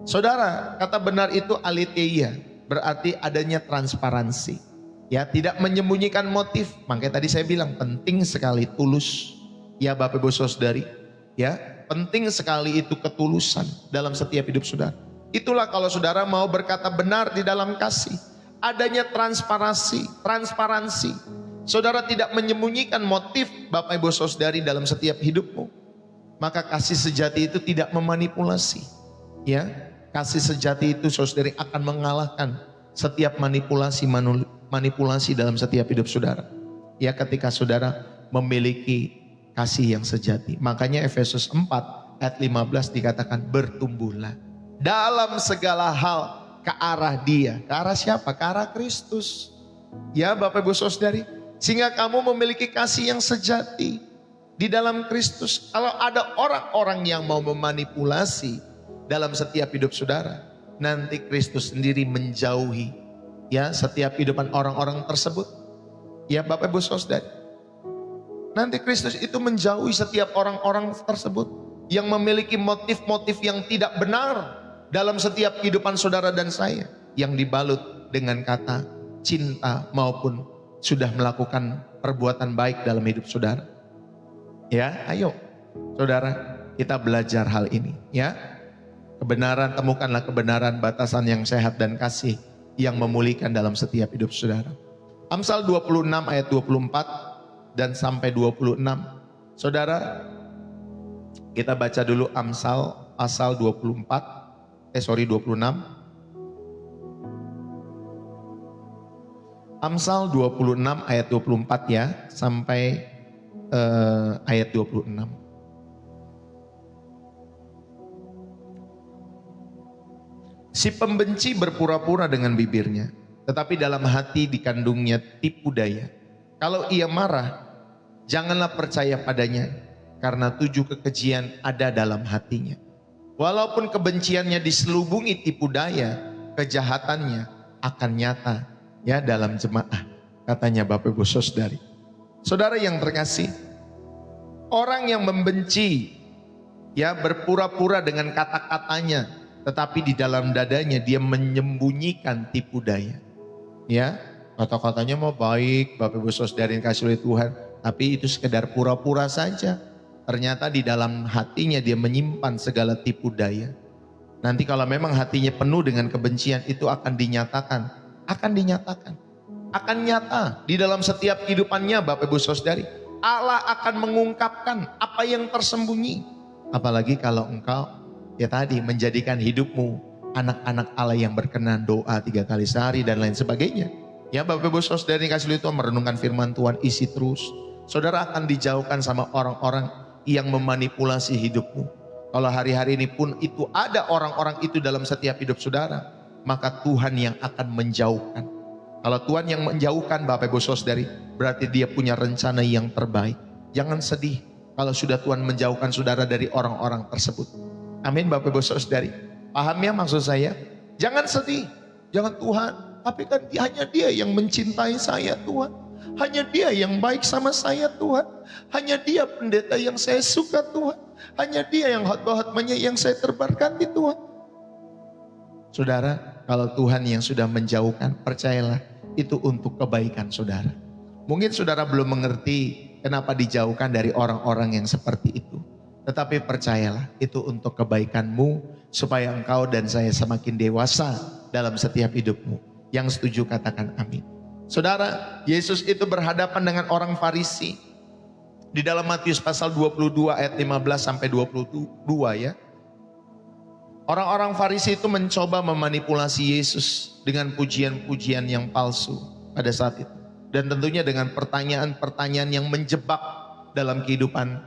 Saudara, kata benar itu aletheia, berarti adanya transparansi. Ya, tidak menyembunyikan motif. Makanya tadi saya bilang penting sekali tulus. Ya Bapak Ibu Saudari, ya, penting sekali itu ketulusan dalam setiap hidup saudara. Itulah kalau saudara mau berkata benar di dalam kasih, adanya transparansi. Saudara tidak menyembunyikan motif Bapak Ibu Saudari dalam setiap hidupmu. Maka kasih sejati itu tidak memanipulasi. Ya, Kasih sejati itu saudari akan mengalahkan setiap manipulasi dalam setiap hidup saudara. Ya, ketika saudara memiliki kasih yang sejati. Makanya Efesus 4 ayat 15 dikatakan bertumbuhlah dalam segala hal ke arah Dia. Ke arah siapa? Ke arah Kristus. Ya Bapak Ibu Saudari, sehingga kamu memiliki kasih yang sejati di dalam Kristus. Kalau ada orang-orang yang mau memanipulasi dalam setiap hidup saudara, nanti Kristus sendiri menjauhi ya setiap kehidupan orang-orang tersebut. Ya Bapak Ibu Saudari, nanti Kristus itu menjauhi setiap orang-orang tersebut yang memiliki motif-motif yang tidak benar dalam setiap kehidupan saudara dan saya, yang dibalut dengan kata cinta maupun sudah melakukan perbuatan baik dalam hidup saudara. Ya, ayo saudara, kita belajar hal ini ya. Kebenaran, temukanlah kebenaran, batasan yang sehat dan kasih yang memulihkan dalam setiap hidup saudara. Amsal 26 ayat 24 dan sampai 26. Saudara, kita baca dulu Amsal 26. Amsal 26 ayat 24 ya, sampai ayat 26. Si pembenci berpura-pura dengan bibirnya, tetapi dalam hati dikandungnya tipu daya. Kalau ia marah, janganlah percaya padanya, karena 7 kekejian ada dalam hatinya. Walaupun kebenciannya diselubungi tipu daya, kejahatannya akan nyata ya dalam jemaah, katanya Bapak Ibu Saudari. Saudara yang terkasih, orang yang membenci ya berpura-pura dengan kata-katanya, tetapi di dalam dadanya dia menyembunyikan tipu daya. Ya, kata-katanya mau baik, Bapak Ibu Saudari yang kasih oleh Tuhan, tapi itu sekedar pura-pura saja. Ternyata di dalam hatinya dia menyimpan segala tipu daya. Nanti kalau memang hatinya penuh dengan kebencian, itu akan dinyatakan, akan nyata di dalam setiap kehidupannya Bapak Ibu Saudari. Allah akan mengungkapkan apa yang tersembunyi. Apalagi kalau engkau ya tadi menjadikan hidupmu anak-anak Allah yang berkenan, doa 3 kali sehari dan lain sebagainya. Ya Bapak Ibu Saudari kasih itu merenungkan firman Tuhan, isi terus. Saudara akan dijauhkan sama orang-orang yang memanipulasi hidupmu. Kalau hari-hari ini pun itu ada orang-orang itu dalam setiap hidup saudara, maka Tuhan yang akan menjauhkan. Kalau Tuhan yang menjauhkan Bapak Ibu Saudari, berarti dia punya rencana yang terbaik. Jangan sedih kalau sudah Tuhan menjauhkan saudara dari orang-orang tersebut. Amin Bapak Ibu Saudari. Paham ya maksud saya? Jangan sedih. Jangan Tuhan, tapi kan hanya Dia yang mencintai saya Tuhan. Hanya Dia yang baik sama saya Tuhan. Hanya Dia pendeta yang saya suka Tuhan. Hanya Dia yang khotbah-khotbahnya yang saya terberkati Tuhan. Saudara, kalau Tuhan yang sudah menjauhkan, percayalah itu untuk kebaikan saudara. Mungkin saudara belum mengerti kenapa dijauhkan dari orang-orang yang seperti itu. Tetapi percayalah itu untuk kebaikanmu, supaya engkau dan saya semakin dewasa dalam setiap hidupmu. Yang setuju katakan amin. Saudara, Yesus itu berhadapan dengan orang Farisi. Di dalam Matius pasal 22 ayat 15 sampai 22 ya. Orang-orang Farisi itu mencoba memanipulasi Yesus dengan pujian-pujian yang palsu pada saat itu. Dan tentunya dengan pertanyaan-pertanyaan yang menjebak dalam kehidupan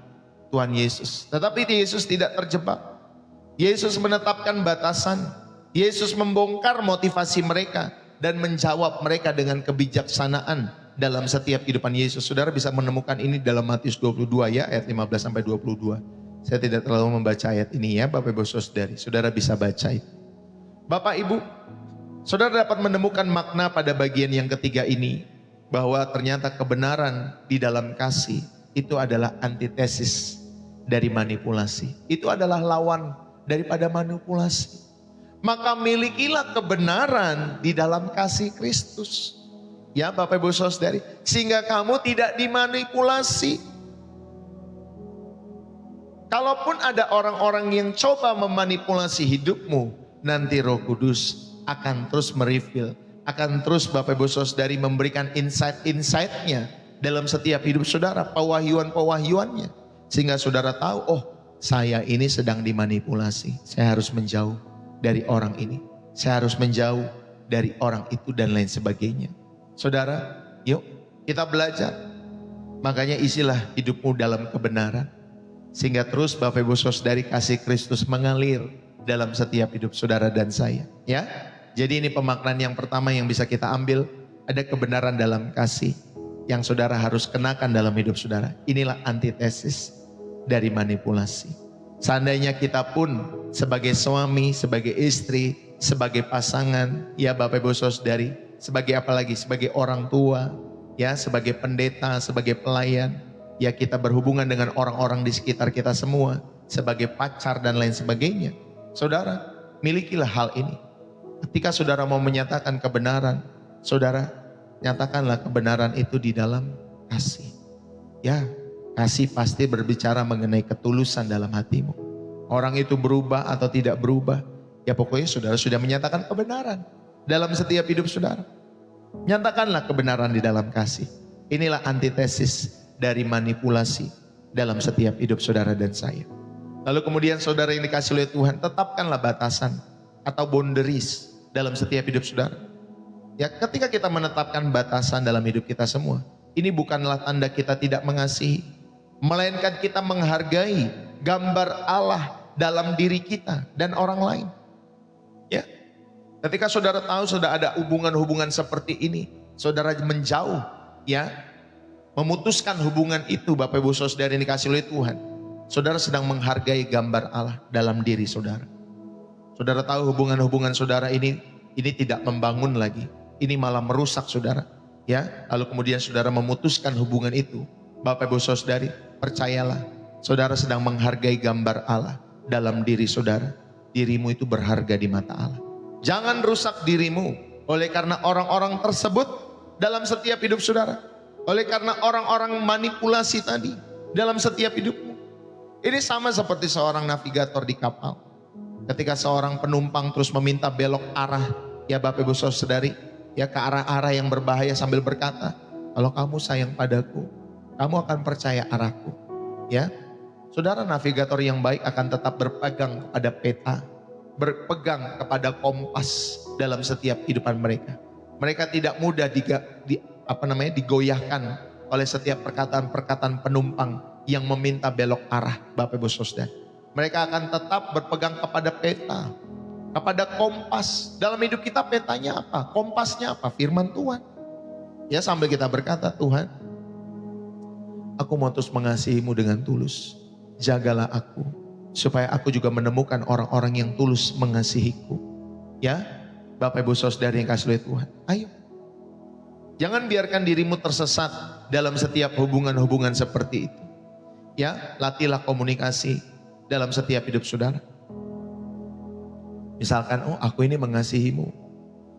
Tuhan Yesus. Tetapi Yesus tidak terjebak. Yesus menetapkan batasan. Yesus membongkar motivasi mereka dan menjawab mereka dengan kebijaksanaan dalam setiap kehidupan Yesus. Saudara bisa menemukan ini dalam Matius 22 ya, ayat 15 sampai 22. Saya tidak terlalu membaca ayat ini ya Bapak Ibu Saudari. Saudara bisa baca itu. Bapak Ibu, saudara dapat menemukan makna pada bagian yang ketiga ini, bahwa ternyata kebenaran di dalam kasih itu adalah antitesis dari manipulasi. Itu adalah lawan daripada manipulasi. Maka milikilah kebenaran di dalam kasih Kristus. Ya Bapak Ibu Saudari, sehingga kamu tidak dimanipulasi. Kalaupun ada orang-orang yang coba memanipulasi hidupmu, nanti Roh Kudus akan terus mereveal, akan terus Bapak Ibu Saudari memberikan insight-insightnya dalam setiap hidup saudara, pewahyuan-pewahyuannya. Sehingga saudara tahu, oh saya ini sedang dimanipulasi, saya harus menjauh. dari orang ini. Saya harus menjauh dari orang itu dan lain sebagainya. Saudara, yuk kita belajar. Makanya isilah hidupmu dalam kebenaran. Sehingga terus Bapak Ibu Saudari kasih Kristus mengalir dalam setiap hidup saudara dan saya. Ya, jadi ini pemaknaan yang pertama yang bisa kita ambil. Ada kebenaran dalam kasih yang saudara harus kenakan dalam hidup saudara. Inilah antitesis dari manipulasi. Seandainya kita pun sebagai suami, sebagai istri, sebagai pasangan, ya Bapak Ibu Saudari, sebagai apa lagi? Sebagai orang tua, ya sebagai pendeta, sebagai pelayan, ya kita berhubungan dengan orang-orang di sekitar kita semua, sebagai pacar dan lain sebagainya. Saudara, milikilah hal ini. Ketika saudara mau menyatakan kebenaran, saudara nyatakanlah kebenaran itu di dalam kasih. Ya, kasih pasti berbicara mengenai ketulusan dalam hatimu. Orang itu berubah atau tidak berubah, ya pokoknya saudara sudah menyatakan kebenaran dalam setiap hidup saudara. Nyatakanlah kebenaran di dalam kasih. Inilah antitesis dari manipulasi dalam setiap hidup saudara dan saya. Lalu kemudian saudara yang dikasih oleh Tuhan, tetapkanlah batasan atau boundaries dalam setiap hidup saudara. Ya, ketika kita menetapkan batasan dalam hidup kita semua, ini bukanlah tanda kita tidak mengasihi, melainkan kita menghargai gambar Allah dalam diri kita dan orang lain. Ya, ketika saudara tahu sudah ada hubungan-hubungan seperti ini, saudara menjauh, ya, memutuskan hubungan itu, Bapak Ibu Saudara yang dikasih oleh Tuhan, saudara sedang menghargai gambar Allah dalam diri saudara. Saudara tahu hubungan-hubungan saudara ini tidak membangun lagi. Ini malah merusak saudara. Ya, lalu kemudian saudara memutuskan hubungan itu. Bapak Ibu Saudari, percayalah, saudara sedang menghargai gambar Allah dalam diri saudara. Dirimu itu berharga di mata Allah. Jangan rusak dirimu oleh karena orang-orang tersebut dalam setiap hidup saudara. Oleh karena orang-orang manipulasi tadi dalam setiap hidupmu. Ini sama seperti seorang navigator di kapal. Ketika seorang penumpang terus meminta belok arah, ya Bapak Ibu Saudari, ya ke arah-arah yang berbahaya sambil berkata, kalau kamu sayang padaku, kamu akan percaya arahku. Ya, saudara, navigator yang baik akan tetap berpegang kepada peta, berpegang kepada kompas dalam setiap kehidupan mereka. Mereka tidak mudah digoyahkan oleh setiap perkataan-perkataan penumpang yang meminta belok arah, Bapak Ibu Saudara. Mereka akan tetap berpegang kepada peta, kepada kompas. Dalam hidup kita petanya apa? Kompasnya apa? Firman Tuhan. Ya, sambil kita berkata, Tuhan, aku mau terus mengasihimu dengan tulus. Jagalah aku, supaya aku juga menemukan orang-orang yang tulus mengasihiku. Ya, Bapak Ibu Saudara yang kasih oleh Tuhan, ayo. Jangan biarkan dirimu tersesat dalam setiap hubungan-hubungan seperti itu. Ya, latihlah komunikasi dalam setiap hidup saudara. Misalkan, oh aku ini mengasihimu.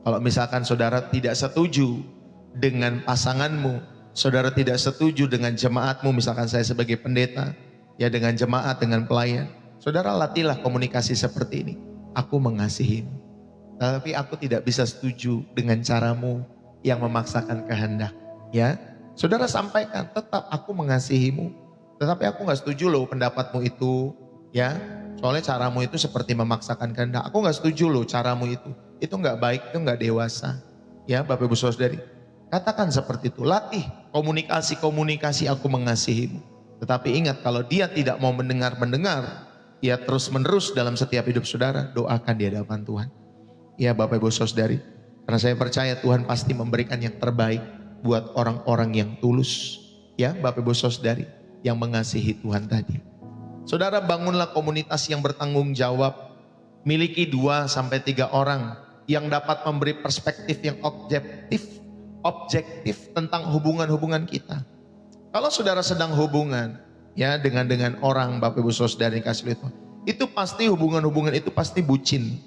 Kalau misalkan saudara tidak setuju dengan pasanganmu, saudara tidak setuju dengan jemaatmu, misalkan saya sebagai pendeta, ya dengan jemaat, dengan pelayan, saudara latihlah komunikasi seperti ini. Aku mengasihimu, tapi aku tidak bisa setuju dengan caramu yang memaksakan kehendak. Ya, saudara sampaikan, tetap aku mengasihimu, tetapi aku gak setuju loh pendapatmu itu, ya. Soalnya caramu itu seperti memaksakan kehendak. Aku gak setuju loh caramu itu. Itu gak baik, itu gak dewasa. Ya Bapak Ibu Saudari, katakan seperti itu. Latih komunikasi aku mengasihimu. Tetapi ingat, kalau dia tidak mau mendengar, ya terus menerus dalam setiap hidup saudara, doakan di hadapan Tuhan. Ya Bapak Ibu Saudari, karena saya percaya Tuhan pasti memberikan yang terbaik buat orang-orang yang tulus. Ya Bapak Ibu Saudari, yang mengasihi Tuhan tadi. Saudara, bangunlah komunitas yang bertanggung jawab. Miliki 2-3 orang yang dapat memberi perspektif yang objektif tentang hubungan-hubungan kita. Kalau saudara sedang hubungan ya dengan orang, Bapak Ibu Saudara yang kasih Tuhan, itu pasti hubungan-hubungan itu pasti bucin.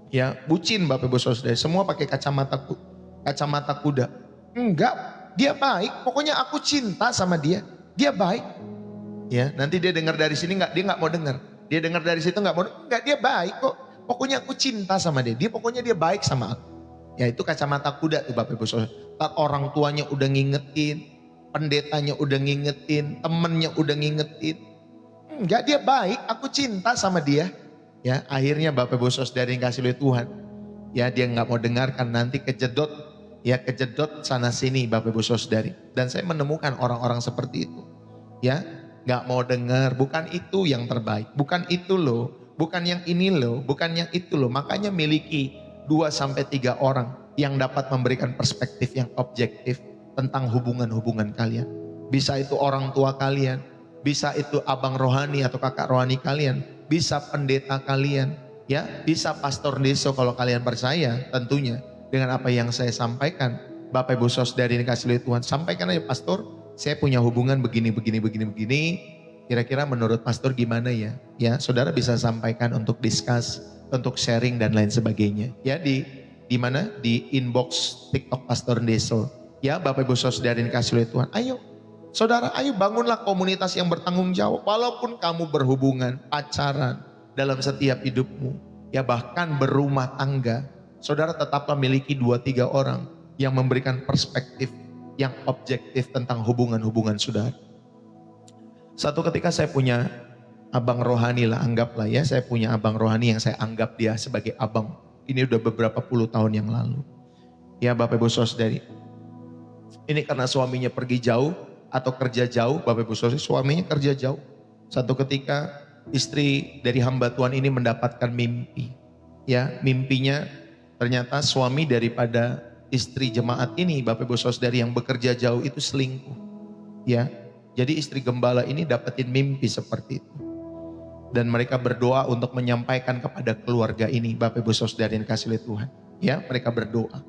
Ya, bucin Bapak Ibu Saudara. Semua pakai kacamata kuda. Enggak, dia baik. Pokoknya aku cinta sama dia. Dia baik. Ya, nanti dia dengar dari sini dia nggak mau dengar. Dia dengar dari situ nggak mau. Enggak, dia baik kok. Pokoknya aku cinta sama dia. Pokoknya dia baik sama aku. Ya, itu kacamata kuda tuh Bapak Ibu Saudara. Orang tuanya udah ngingetin, pendetanya udah ngingetin, temennya udah ngingetin. Enggak, dia baik, aku cinta sama dia. Ya, akhirnya Bapak Ibu Saudara yang kasih oleh Tuhan, ya dia nggak mau dengarkan, nanti kejedot, ya kejedot sana sini Bapak Ibu Saudari. Dan saya menemukan orang-orang seperti itu, ya nggak mau dengar, bukan itu yang terbaik, bukan itu loh, bukan yang ini loh, bukan yang itu loh. Makanya miliki 2 sampai 3 orang yang dapat memberikan perspektif yang objektif tentang hubungan-hubungan kalian. Bisa itu orang tua kalian, bisa itu abang rohani atau kakak rohani kalian, bisa pendeta kalian, ya, bisa pastor deso kalau kalian percaya tentunya dengan apa yang saya sampaikan. Bapak Ibu Saudari yang dikasih oleh Tuhan, sampaikan aja, pastor, saya punya hubungan begini. Kira-kira menurut pastor gimana ya? Ya, saudara bisa sampaikan untuk discuss, untuk sharing dan lain sebagainya. Ya di mana? Di inbox TikTok Pastor Deso. Ya, Bapak Ibu Saudara yang dikasih oleh Tuhan, ayo saudara, ayo bangunlah komunitas yang bertanggung jawab. Walaupun kamu berhubungan, pacaran dalam setiap hidupmu, ya bahkan berumah tangga, saudara tetaplah miliki 2-3 orang yang memberikan perspektif yang objektif tentang hubungan-hubungan saudara. Satu ketika saya punya abang rohani lah, anggaplah ya, saya punya abang rohani yang saya anggap dia sebagai abang. Ini udah beberapa puluh tahun yang lalu. Ya Bapak Ibu Saudari, ini karena suaminya pergi jauh atau kerja jauh, Bapak Ibu Saudari, suaminya kerja jauh. Satu ketika istri dari hamba Tuhan ini mendapatkan mimpi. Ya, mimpinya ternyata suami daripada istri jemaat ini, Bapak Ibu Saudari, yang bekerja jauh itu selingkuh. Ya, jadi istri gembala ini dapetin mimpi seperti itu. Dan mereka berdoa untuk menyampaikan kepada keluarga ini, Bapak Ibu Saudari yang dikasihi oleh Tuhan. Ya, mereka berdoa.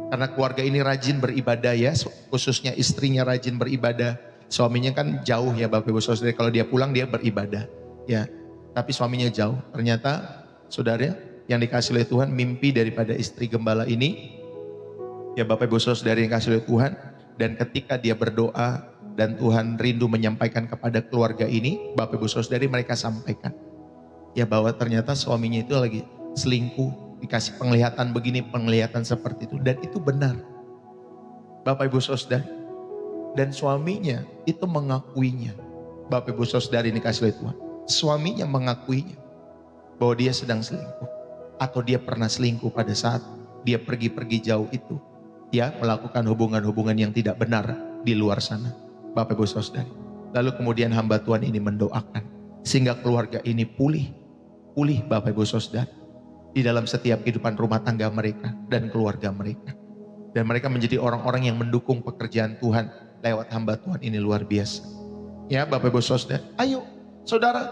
Karena keluarga ini rajin beribadah ya, khususnya istrinya rajin beribadah. Suaminya kan jauh ya Bapak Ibu Saudari, kalau dia pulang dia beribadah. Ya, tapi suaminya jauh. Ternyata saudara yang dikasihi oleh Tuhan, mimpi daripada istri gembala ini, ya Bapak Ibu Saudari yang dikasihi oleh Tuhan, dan ketika dia berdoa dan Tuhan rindu menyampaikan kepada keluarga ini, Bapak Ibu Saudari, mereka sampaikan ya bahwa ternyata suaminya itu lagi selingkuh, dikasih penglihatan begini, penglihatan seperti itu, dan itu benar Bapak Ibu Saudari. Dan suaminya itu mengakuinya. Bapak Ibu Saudari ini dikasihi oleh Tuhan, suaminya mengakuinya bahwa dia sedang selingkuh, atau dia pernah selingkuh pada saat dia pergi-pergi jauh itu, ya melakukan hubungan-hubungan yang tidak benar di luar sana. Bapak Ibu Saudari, lalu kemudian hamba Tuhan ini mendoakan sehingga keluarga ini pulih Bapak Ibu Saudari di dalam setiap kehidupan rumah tangga mereka dan keluarga mereka, dan mereka menjadi orang-orang yang mendukung pekerjaan Tuhan lewat hamba Tuhan ini. Luar biasa ya Bapak Ibu Saudari. Ayo saudara,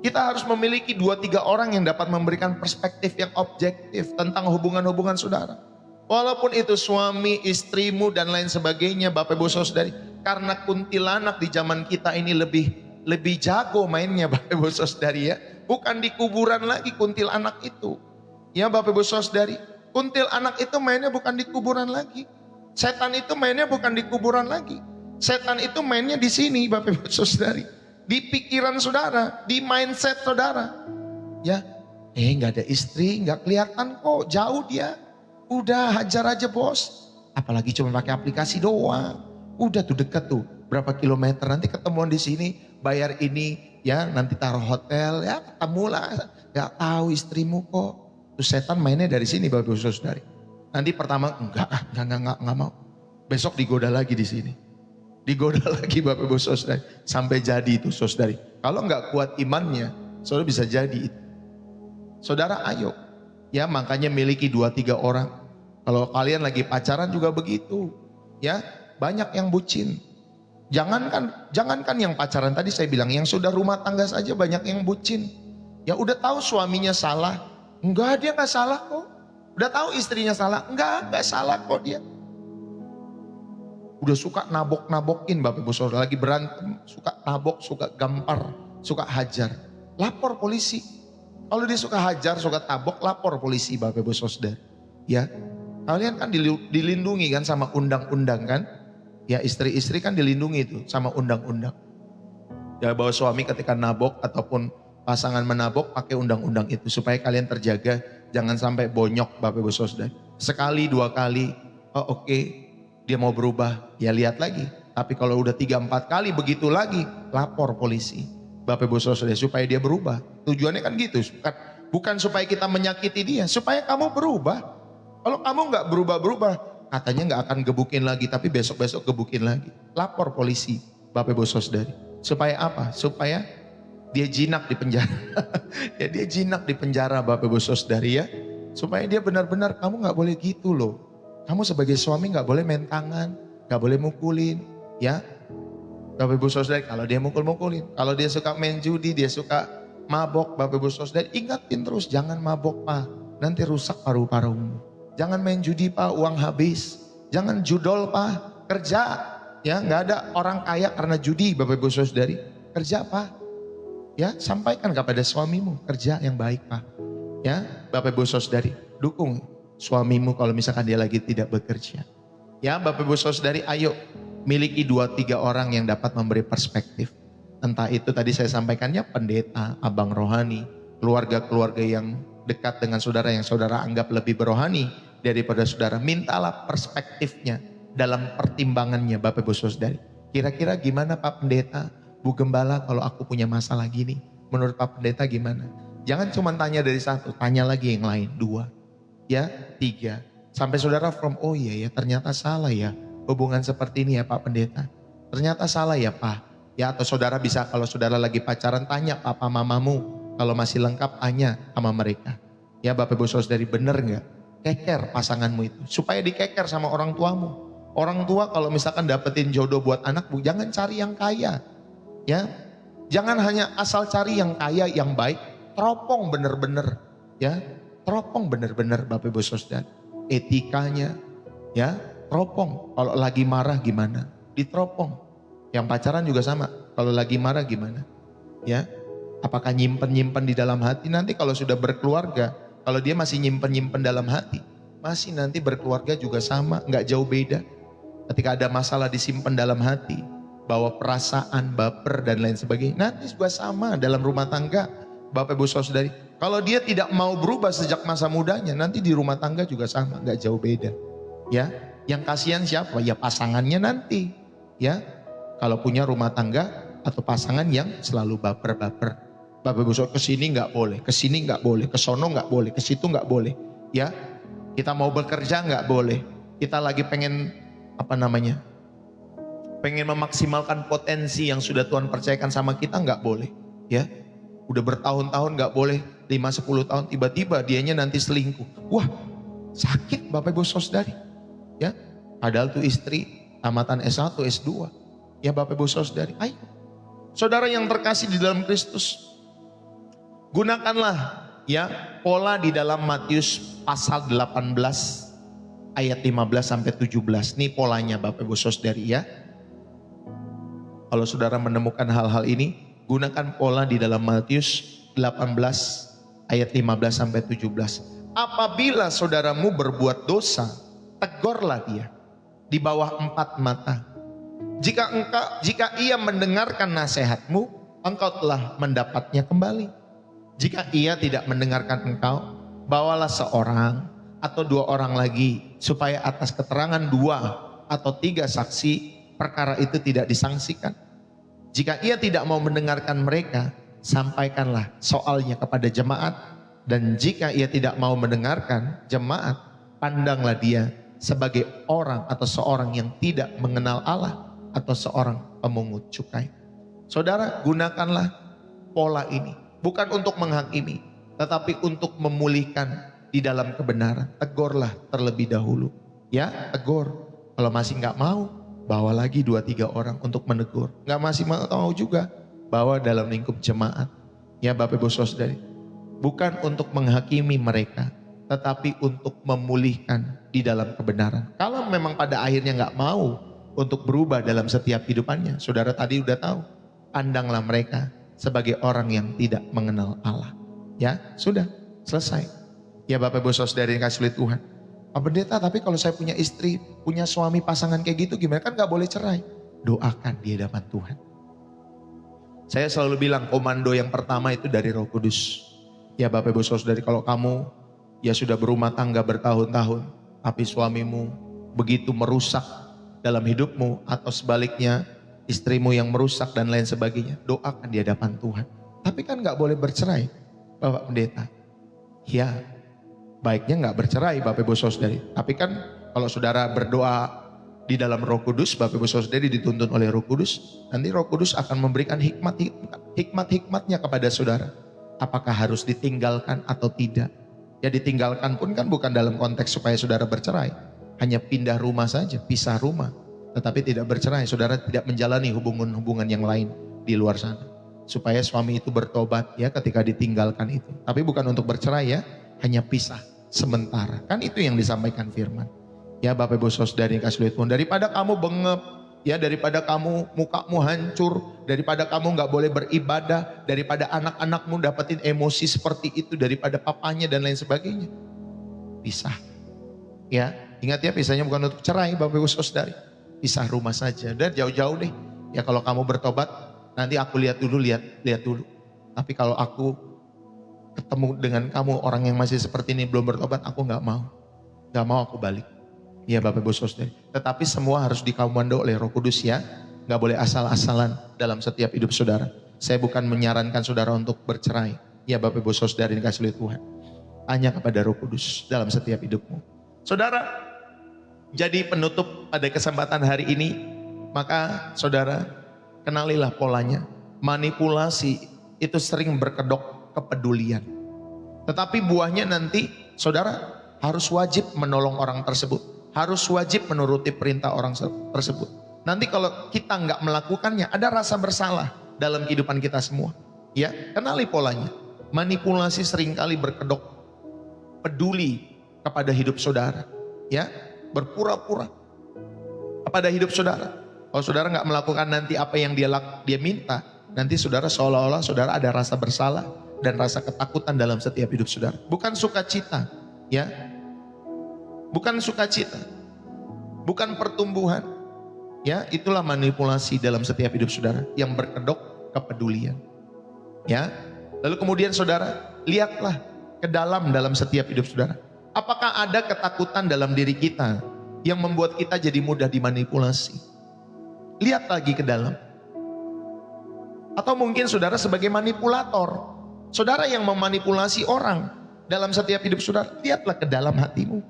kita harus memiliki 2-3 orang yang dapat memberikan perspektif yang objektif tentang hubungan-hubungan saudara. Walaupun itu suami, istrimu dan lain sebagainya Bapak Ibu Saudari. Karena kuntilanak di zaman kita ini lebih jago mainnya Bapak Ibu Saudari ya. Bukan di kuburan lagi kuntilanak itu. Ya Bapak Ibu Saudari, kuntilanak itu mainnya bukan di kuburan lagi. Setan itu mainnya bukan di kuburan lagi. Setan itu mainnya di sini Bapak Ibu Saudari. Di pikiran saudara, di mindset saudara. Ya, nggak ada istri, nggak kelihatan kok, jauh dia. Udah hajar aja bos, apalagi cuma pakai aplikasi doang. Udah tuh dekat tuh, berapa kilometer, nanti ketemuan di sini, bayar ini, ya nanti taruh hotel, ya ketemu lah. Gak tahu istrimu kok. Tuh setan mainnya dari sini Bapak Ibu Saudari. Nanti pertama enggak mau. Besok digoda lagi di sini. Digoda lagi Bapak Ibu Saudari, sampai jadi itu saudari. Kalau enggak kuat imannya, saudara bisa jadi itu. Saudara ayo, ya makanya miliki 2-3 orang. Kalau kalian lagi pacaran juga begitu, ya banyak yang bucin. Jangankan yang pacaran, tadi saya bilang yang sudah rumah tangga saja banyak yang bucin. Ya udah tahu suaminya salah, enggak dia nggak salah kok. Udah tahu istrinya salah, enggak salah kok dia. Udah suka nabok-nabokin Bapak Ibu Saudara, lagi berantem, suka nabok, suka gampar, suka hajar. Lapor polisi. Kalau dia suka hajar, suka tabok, lapor polisi Bapak Ibu Saudara. Ya, kalian kan dilindungi kan sama undang-undang kan? Ya istri-istri kan dilindungi itu sama undang-undang. Ya bahwa suami ketika nabok ataupun pasangan menabok pakai undang-undang itu supaya kalian terjaga, jangan sampai bonyok Bapak Ibu Saudara. Sekali 2 kali, oh oke, dia mau berubah, ya lihat lagi. Tapi kalau udah 3-4 kali begitu lagi, lapor polisi. Bapak Ibu Saudara, supaya dia berubah. Tujuannya kan gitu, bukan supaya kita menyakiti dia, supaya kamu berubah. Kalau kamu nggak berubah-berubah, katanya nggak akan gebukin lagi, tapi besok-besok gebukin lagi. Lapor polisi, Bapak Ibu Saudara. Supaya apa? Supaya dia jinak di penjara. Ya dia jinak di penjara, Bapak Ibu Saudara ya. Supaya dia benar-benar, kamu nggak boleh gitu loh. Kamu sebagai suami nggak boleh main tangan, nggak boleh mukulin, ya. Bapak Ibu Saudara, kalau dia mukul-mukulin, kalau dia suka main judi, dia suka mabok, Bapak Ibu Saudara, ingatin terus, jangan mabok Pak, nanti rusak paru-parumu. Jangan main judi Pak, uang habis. Jangan judol Pak, kerja. Ya, nggak ada orang kaya karena judi, Bapak Ibu Saudari. Kerja Pak. Ya, sampaikan kepada suamimu, kerja yang baik Pak. Ya, Bapak Ibu Saudari, dukung suamimu kalau misalkan dia lagi tidak bekerja. Ya, Bapak Ibu Saudari, ayo miliki 2-3 orang yang dapat memberi perspektif. Entah itu tadi saya sampaikannya pendeta, abang rohani, keluarga-keluarga yang dekat dengan saudara yang saudara anggap lebih berohani daripada saudara. Mintalah perspektifnya dalam pertimbangannya, Bapak Ibu Saudari. Kira-kira gimana Pak Pendeta, Bu Gembala, kalau aku punya masalah gini, menurut Pak Pendeta gimana? Jangan cuma tanya dari satu, tanya lagi yang lain, 2, ya 3. Sampai saudara oh iya ya, ternyata salah ya hubungan seperti ini ya Pak Pendeta. Ternyata salah ya Pak. Ya, atau saudara bisa kalau saudara lagi pacaran, tanya papa mamamu. Kalau masih lengkap, tanya sama mereka. Ya Bapak Ibu Saudari, bener gak? Keker pasanganmu itu. Supaya dikeker sama orang tuamu. Orang tua kalau misalkan dapetin jodoh buat anakmu, jangan cari yang kaya. Ya, jangan hanya asal cari yang kaya, yang baik. Teropong bener-bener. Ya, teropong bener-bener Bapak Ibu Saudari. Etikanya, ya, teropong. Kalau lagi marah gimana? Diteropong. Yang pacaran juga sama. Kalau lagi marah gimana? Ya, apakah nyimpen-nyimpen di dalam hati? Nanti kalau sudah berkeluarga, kalau dia masih nyimpen-nyimpen dalam hati, masih nanti berkeluarga juga sama, nggak jauh beda. Ketika ada masalah disimpan dalam hati, bawa perasaan, baper dan lain sebagainya, nanti juga sama dalam rumah tangga, Bapak Ibu Saudari. Kalau dia tidak mau berubah sejak masa mudanya, nanti di rumah tangga juga sama, nggak jauh beda. Ya, yang kasihan siapa? Ya pasangannya nanti. Ya, kalau punya rumah tangga atau pasangan yang selalu baper-baper. Bapak Ibu Saudara, kesini nggak boleh, kesini nggak boleh, kesono nggak boleh, ke situ nggak boleh. Ya, kita mau bekerja nggak boleh. Kita lagi pengen pengen memaksimalkan potensi yang sudah Tuhan percayakan sama kita, nggak boleh. Ya, udah bertahun-tahun nggak boleh, 5-10 tahun tiba-tiba dianya nanti selingkuh. Wah, sakit Bapak Ibu Saudari. Ya, padahal tuh istri tamatan S1, S2. Ya Bapak Ibu Saudari, ayo. Saudara yang terkasih di dalam Kristus, gunakanlah ya pola di dalam Matius pasal 18 ayat 15 sampai 17. Ini polanya Bapak Ibu Saudari ya. Kalau saudara menemukan hal-hal ini, gunakan pola di dalam Matius 18 ayat 15 sampai 17. Apabila saudaramu berbuat dosa, tegurlah dia di bawah 4 mata. Jika ia mendengarkan nasihatmu, engkau telah mendapatnya kembali. Jika ia tidak mendengarkan engkau, bawalah seorang atau 2 orang lagi, supaya atas keterangan 2 atau 3 saksi perkara itu tidak disangsikan. Jika ia tidak mau mendengarkan mereka, sampaikanlah soalnya kepada jemaat. Dan jika ia tidak mau mendengarkan jemaat, pandanglah dia sebagai orang atau seorang yang tidak mengenal Allah, atau seorang pemungut cukai. Saudara, gunakanlah pola ini. Bukan untuk menghakimi, tetapi untuk memulihkan di dalam kebenaran. Tegurlah terlebih dahulu. Ya, tegur. Kalau masih nggak mau, bawa lagi 2-3 orang untuk menegur. Nggak masih mau juga, bawa dalam lingkup jemaat. Ya Bapak Ibu Saudari. Bukan untuk menghakimi mereka, tetapi untuk memulihkan di dalam kebenaran. Kalau memang pada akhirnya nggak mau untuk berubah dalam setiap hidupannya, saudara tadi udah tahu, pandanglah mereka sebagai orang yang tidak mengenal Allah. Ya, sudah, selesai. Ya Bapak Ibu Saudari yang kasih oleh Tuhan. Pak Pendeta, tapi kalau saya punya istri, punya suami, pasangan kayak gitu gimana? Kan gak boleh cerai. Doakan di hadapan Tuhan. Saya selalu bilang komando yang pertama itu dari Roh Kudus. Ya Bapak Ibu Saudari, kalau kamu ya sudah berumah tangga bertahun-tahun, tapi suamimu begitu merusak dalam hidupmu, atau sebaliknya istrimu yang merusak dan lain sebagainya, doakan di hadapan Tuhan. Tapi kan nggak boleh bercerai, Bapak Pendeta. Ya, baiknya nggak bercerai Bapak Ibu Saudari. Tapi kan kalau saudara berdoa di dalam Roh Kudus, Bapak Ibu Saudari dituntun oleh Roh Kudus, nanti Roh Kudus akan memberikan hikmat-hikmatnya kepada saudara. Apakah harus ditinggalkan atau tidak? Ya ditinggalkan pun kan bukan dalam konteks supaya saudara bercerai. Hanya pindah rumah saja, pisah rumah. Tetapi tidak bercerai, saudara tidak menjalani hubungan-hubungan yang lain di luar sana. Supaya suami itu bertobat ya ketika ditinggalkan itu. Tapi bukan untuk bercerai ya, hanya pisah sementara. Kan itu yang disampaikan firman. Ya Bapak Ibu Saudari yang kasih Tuhan, daripada kamu bengep, ya daripada kamu mukamu hancur, daripada kamu nggak boleh beribadah, daripada anak-anakmu dapetin emosi seperti itu daripada papanya dan lain sebagainya. Pisah. Ya, ingat ya pisahnya bukan untuk cerai Bapak Ibu Saudari. Pisah rumah saja. Dan jauh-jauh deh. Ya kalau kamu bertobat, nanti aku lihat dulu. Tapi kalau aku ketemu dengan kamu orang yang masih seperti ini belum bertobat, aku nggak mau. Nggak mau aku balik. Ya Bapak Ibu Saudari. Tetapi semua harus dikomando oleh Roh Kudus ya. Nggak boleh asal-asalan dalam setiap hidup saudara. Saya bukan menyarankan saudara untuk bercerai. Ya Bapak Ibu Saudari dikasih oleh Tuhan. Tanya kepada Roh Kudus dalam setiap hidupmu. Saudara, jadi penutup pada kesempatan hari ini, maka saudara kenalilah polanya. Manipulasi itu sering berkedok kepedulian. Tetapi buahnya nanti saudara harus wajib menolong orang tersebut. Harus wajib menuruti perintah orang tersebut. Nanti kalau kita nggak melakukannya, ada rasa bersalah dalam kehidupan kita semua. Ya, kenali polanya. Manipulasi seringkali berkedok peduli kepada hidup saudara. Ya, berpura-pura kepada hidup saudara. Kalau saudara nggak melakukan nanti apa yang dia minta, nanti saudara seolah-olah saudara ada rasa bersalah dan rasa ketakutan dalam setiap hidup saudara. Bukan sukacita, ya. Bukan sukacita, bukan pertumbuhan. Ya, itulah manipulasi dalam setiap hidup saudara yang berkedok kepedulian. Ya. Lalu kemudian saudara, lihatlah ke dalam setiap hidup saudara. Apakah ada ketakutan dalam diri kita yang membuat kita jadi mudah dimanipulasi? Lihat lagi ke dalam. Atau mungkin saudara sebagai manipulator, saudara yang memanipulasi orang dalam setiap hidup saudara, lihatlah ke dalam hatimu.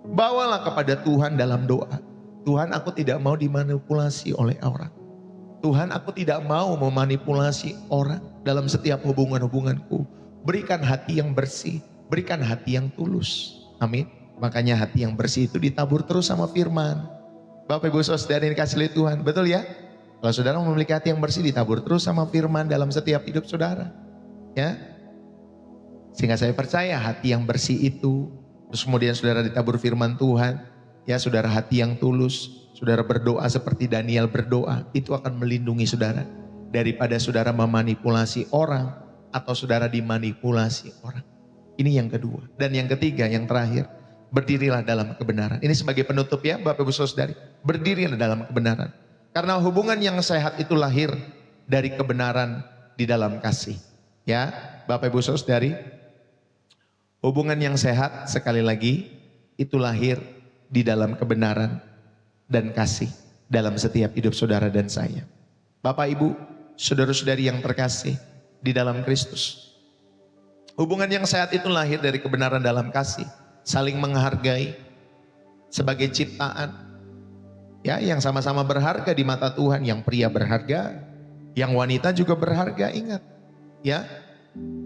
Bawalah kepada Tuhan dalam doa. Tuhan, aku tidak mau dimanipulasi oleh orang. Tuhan, aku tidak mau memanipulasi orang dalam setiap hubungan-hubunganku. Berikan hati yang bersih, berikan hati yang tulus. Amin. Makanya hati yang bersih itu ditabur terus sama firman. Bapak Ibu Saudara yang dikasihi Tuhan, betul ya? Kalau saudara memiliki hati yang bersih, ditabur terus sama firman dalam setiap hidup saudara. Ya. Sehingga saya percaya hati yang bersih itu, terus kemudian saudara ditabur firman Tuhan, ya saudara hati yang tulus, saudara berdoa seperti Daniel berdoa, itu akan melindungi saudara daripada saudara memanipulasi orang atau saudara dimanipulasi orang. Ini yang kedua. Dan yang ketiga, yang terakhir, berdirilah dalam kebenaran. Ini sebagai penutup ya Bapak Ibu Saudari, berdirilah dalam kebenaran. Karena hubungan yang sehat itu lahir dari kebenaran di dalam kasih. Ya Bapak Ibu Saudari, hubungan yang sehat sekali lagi itu lahir di dalam kebenaran dan kasih dalam setiap hidup saudara dan saya. Bapak Ibu, saudara-saudari yang terkasih di dalam Kristus. Hubungan yang sehat itu lahir dari kebenaran dalam kasih, saling menghargai sebagai ciptaan. Ya, yang sama-sama berharga di mata Tuhan, yang pria berharga, yang wanita juga berharga, ingat. Ya.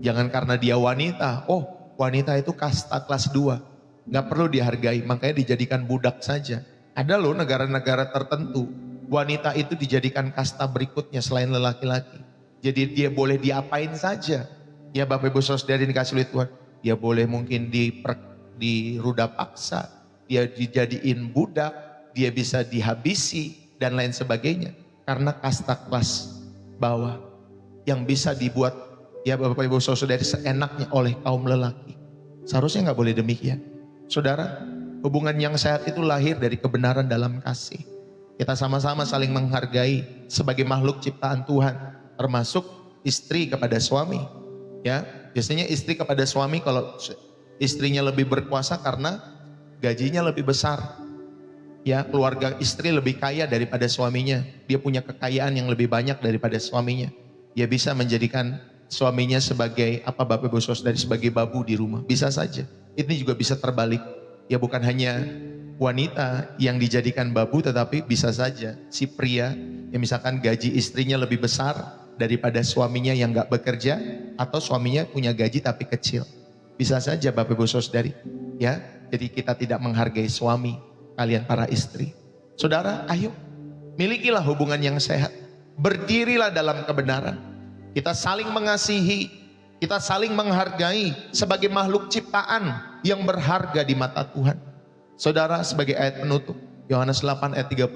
Jangan karena dia wanita, oh wanita itu kasta kelas 2, gak perlu dihargai, makanya dijadikan budak saja. Ada loh negara-negara tertentu, wanita itu dijadikan kasta berikutnya selain lelaki-laki. Jadi dia boleh diapain saja. Ya Bapak Ibu Saudara dikasih oleh Tuhan, dia boleh mungkin diruda paksa, dia dijadiin budak, dia bisa dihabisi dan lain sebagainya. Karena kasta kelas bawah yang bisa dibuat ya Bapak Ibu Saudara seenaknya oleh kaum lelaki. Seharusnya nggak boleh demikian. Saudara, hubungan yang sehat itu lahir dari kebenaran dalam kasih. Kita sama-sama saling menghargai sebagai makhluk ciptaan Tuhan, termasuk istri kepada suami. Ya, biasanya istri kepada suami kalau istrinya lebih berkuasa karena gajinya lebih besar. Ya, keluarga istri lebih kaya daripada suaminya. Dia punya kekayaan yang lebih banyak daripada suaminya. Dia bisa menjadikan suaminya sebagai apa Bapak Ibu Saudara, sebagai babu di rumah. Bisa saja. Ini juga bisa terbalik. Ya, bukan hanya wanita yang dijadikan babu, tetapi bisa saja si pria yang misalkan gaji istrinya lebih besar daripada suaminya yang gak bekerja, atau suaminya punya gaji tapi kecil. Bisa saja Bapak Ibu Saudari. Ya, jadi kita tidak menghargai suami kalian para istri. Saudara, ayo milikilah hubungan yang sehat. Berdirilah dalam kebenaran. Kita saling mengasihi, kita saling menghargai sebagai makhluk ciptaan yang berharga di mata Tuhan. Saudara, sebagai ayat penutup, Yohanes 8 ayat 32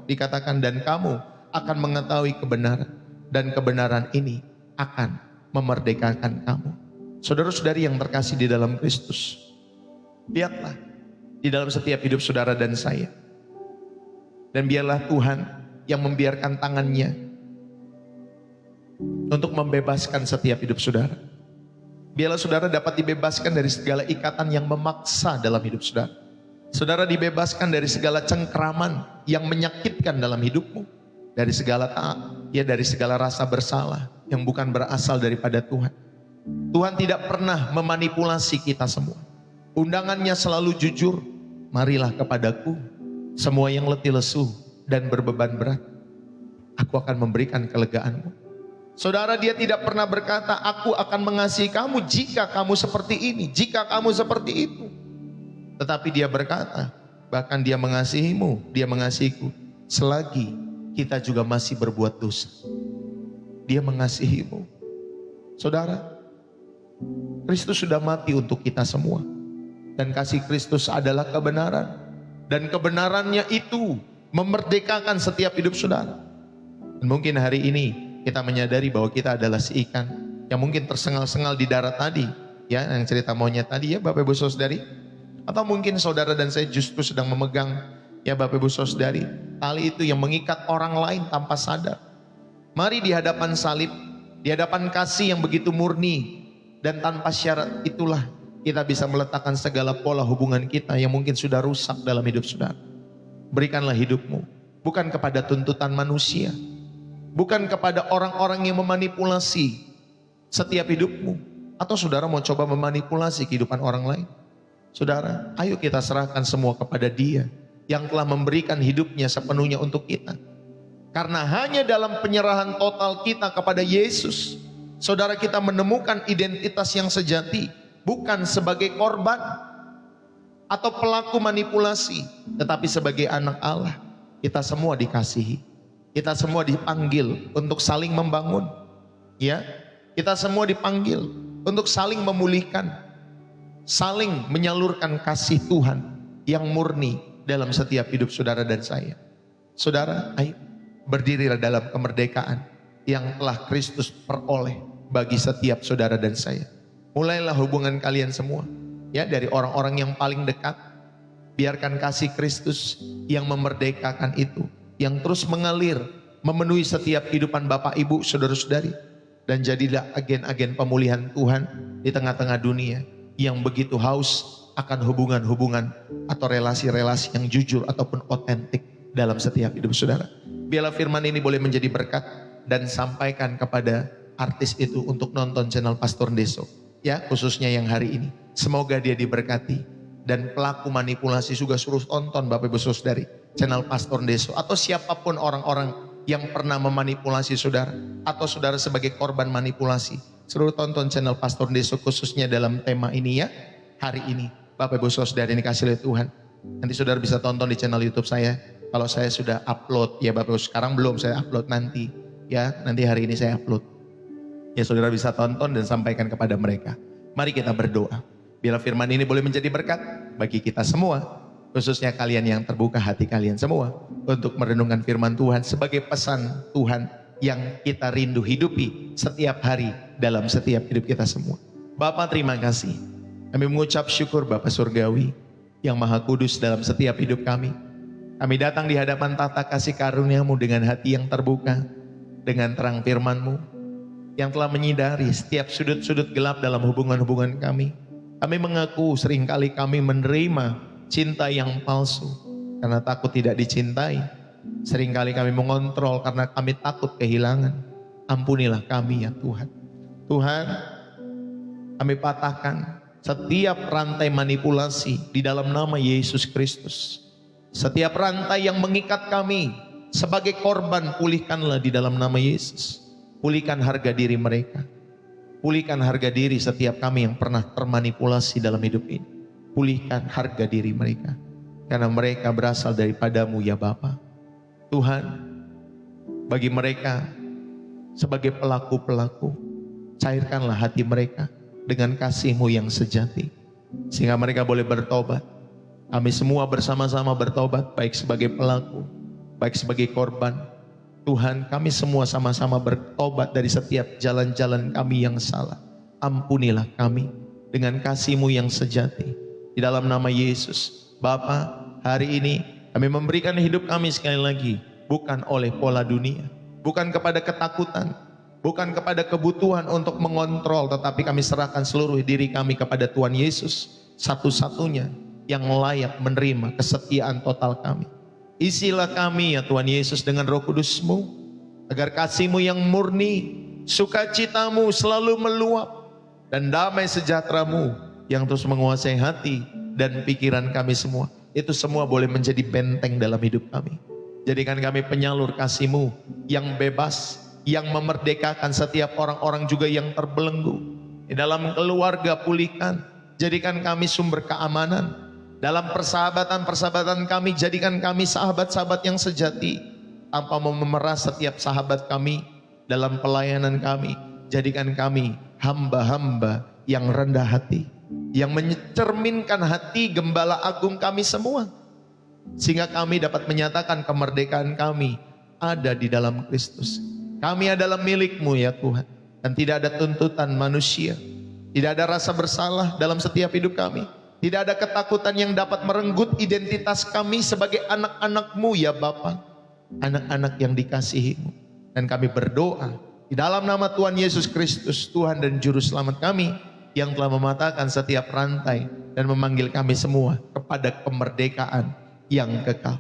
dikatakan, dan kamu akan mengetahui kebenaran, dan kebenaran ini akan memerdekakan kamu. Saudara-saudari yang terkasih di dalam Kristus, lihatlah di dalam setiap hidup saudara dan saya. Dan biarlah Tuhan yang membiarkan tangannya untuk membebaskan setiap hidup saudara. Biarlah saudara dapat dibebaskan dari segala ikatan yang memaksa dalam hidup saudara. Saudara dibebaskan dari segala cengkraman yang menyakitkan dalam hidupmu. Dari segala dari segala rasa bersalah yang bukan berasal daripada Tuhan. Tuhan tidak pernah memanipulasi kita semua. Undangannya selalu jujur. Marilah kepadaku semua yang letih lesu dan berbeban berat. Aku akan memberikan kelegaanmu. Saudara, dia tidak pernah berkata, aku akan mengasihi kamu jika kamu seperti ini, jika kamu seperti itu. Tetapi dia berkata, bahkan dia mengasihimu, dia mengasihiku, selagi kita juga masih berbuat dosa. Dia mengasihimu. Saudara, Kristus sudah mati untuk kita semua. Dan kasih Kristus adalah kebenaran. Dan kebenarannya itu memerdekakan setiap hidup saudara. Dan mungkin hari ini kita menyadari bahwa kita adalah si ikan yang mungkin tersengal-sengal di darat tadi. Ya, yang cerita monyet tadi ya Bapak Ibu Saudari. Atau mungkin saudara dan saya justru sedang memegang ya Bapak Ibu Saudari, tali itu yang mengikat orang lain tanpa sadar. Mari di hadapan salib, di hadapan kasih yang begitu murni dan tanpa syarat, itulah kita bisa meletakkan segala pola hubungan kita yang mungkin sudah rusak dalam hidup saudara. Berikanlah hidupmu bukan kepada tuntutan manusia, bukan kepada orang-orang yang memanipulasi setiap hidupmu. Atau saudara mau coba memanipulasi kehidupan orang lain? Saudara, ayo kita serahkan semua kepada Dia yang telah memberikan hidupnya sepenuhnya untuk kita. Karena hanya dalam penyerahan total kita kepada Yesus, saudara, kita menemukan identitas yang sejati. Bukan sebagai korban atau pelaku manipulasi, tetapi sebagai anak Allah. Kita semua dikasihi. Kita semua dipanggil untuk saling membangun. Ya, kita semua dipanggil untuk saling memulihkan, saling menyalurkan kasih Tuhan yang murni dalam setiap hidup saudara dan saya. Saudara, ayo berdirilah dalam kemerdekaan yang telah Kristus peroleh bagi setiap saudara dan saya. Mulailah hubungan kalian semua, ya, dari orang-orang yang paling dekat. Biarkan kasih Kristus yang memerdekakan itu, yang terus mengalir, memenuhi setiap kehidupan Bapak Ibu, saudara-saudari. Dan jadilah agen-agen pemulihan Tuhan di tengah-tengah dunia yang begitu haus akan hubungan-hubungan atau relasi-relasi yang jujur ataupun otentik dalam setiap hidup saudara. Biarlah firman ini boleh menjadi berkat dan sampaikan kepada artis itu untuk nonton channel Pastor Deso. Ya, khususnya yang hari ini. Semoga dia diberkati. Dan pelaku manipulasi juga suruh tonton Bapak Ibu Saudari, channel Pastor Deso. Atau siapapun orang-orang yang pernah memanipulasi saudara, atau saudara sebagai korban manipulasi, suruh tonton channel Pastor Deso khususnya dalam tema ini ya. Hari ini Bapak Ibu Saudari ini kasih oleh Tuhan. Nanti saudara bisa tonton di channel YouTube saya. Kalau saya sudah upload ya Bapak Ibu, sekarang belum, saya upload nanti. Ya, nanti hari ini saya upload. Ya, saudara bisa tonton dan sampaikan kepada mereka. Mari kita berdoa. Biarlah firman ini boleh menjadi berkat bagi kita semua. Khususnya kalian yang terbuka hati kalian semua. Untuk merenungkan firman Tuhan sebagai pesan Tuhan yang kita rindu hidupi setiap hari dalam setiap hidup kita semua. Bapa, terima kasih. Kami mengucap syukur Bapa Surgawi yang Maha Kudus dalam setiap hidup kami. Kami datang di hadapan tata kasih karunia-Mu dengan hati yang terbuka. Dengan terang firman-Mu yang telah menyidari setiap sudut-sudut gelap dalam hubungan-hubungan kami. Kami mengaku seringkali kami menerima cinta yang palsu. karena takut tidak dicintai. Seringkali kami mengontrol karena kami takut kehilangan. Ampunilah kami ya Tuhan. Tuhan, kami patahkan setiap rantai manipulasi di dalam nama Yesus Kristus. Setiap rantai yang mengikat kami sebagai korban, pulihkanlah di dalam nama Yesus. Pulihkan harga diri mereka. Pulihkan harga diri setiap kami yang pernah termanipulasi dalam hidup ini. Pulihkan harga diri mereka. Karena mereka berasal daripadamu ya Bapa. Tuhan, bagi mereka sebagai pelaku-pelaku, cairkanlah hati mereka dengan kasih-Mu yang sejati. Sehingga mereka boleh bertobat. Kami semua bersama-sama bertobat, baik sebagai pelaku, baik sebagai korban. Tuhan, kami semua sama-sama bertobat dari setiap jalan-jalan kami yang salah. Ampunilah kami dengan kasih-Mu yang sejati. Di dalam nama Yesus. Bapa, hari ini kami memberikan hidup kami sekali lagi, bukan oleh pola dunia, bukan kepada ketakutan, bukan kepada kebutuhan untuk mengontrol, tetapi kami serahkan seluruh diri kami kepada Tuhan Yesus, satu-satunya yang layak menerima kesetiaan total kami. Isilah kami ya Tuhan Yesus dengan Roh Kudus-Mu, agar kasih-Mu yang murni, sukacita-Mu selalu meluap, dan damai sejahtera-Mu yang terus menguasai hati dan pikiran kami semua. Itu semua boleh menjadi benteng dalam hidup kami. Jadikan kami penyalur kasih-Mu yang bebas, yang memerdekakan setiap orang-orang juga yang terbelenggu. Di dalam keluarga pulihkan, jadikan kami sumber keamanan. Dalam persahabatan-persahabatan kami, jadikan kami sahabat-sahabat yang sejati. Tanpa memeras setiap sahabat kami dalam pelayanan kami. Jadikan kami hamba-hamba yang rendah hati, yang mencerminkan hati Gembala Agung kami semua. Sehingga kami dapat menyatakan kemerdekaan kami ada di dalam Kristus. Kami adalah milik-Mu ya Tuhan. Dan tidak ada tuntutan manusia. Tidak ada rasa bersalah dalam setiap hidup kami. Tidak ada ketakutan yang dapat merenggut identitas kami sebagai anak-anak-Mu ya Bapa. Anak-anak yang dikasihi-Mu. Dan kami berdoa di dalam nama Tuhan Yesus Kristus, Tuhan dan Juru Selamat kami, yang telah mematahkan setiap rantai dan memanggil kami semua kepada kemerdekaan yang kekal.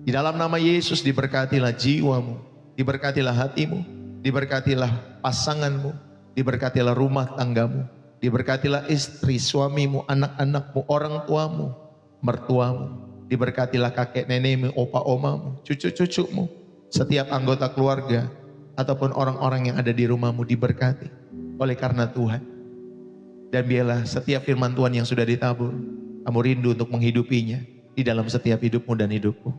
Di dalam nama Yesus diberkatilah jiwamu, diberkatilah hatimu, diberkatilah pasanganmu, diberkatilah rumah tanggamu, diberkatilah istri, suamimu, anak-anakmu, orang tuamu, mertuamu, diberkatilah kakek nenekmu, opa omamu, cucu-cucumu, setiap anggota keluarga ataupun orang-orang yang ada di rumahmu diberkati oleh karena Tuhan. Dan biarlah setiap firman Tuhan yang sudah ditabur, kamu rindu untuk menghidupinya di dalam setiap hidupmu dan hidupku.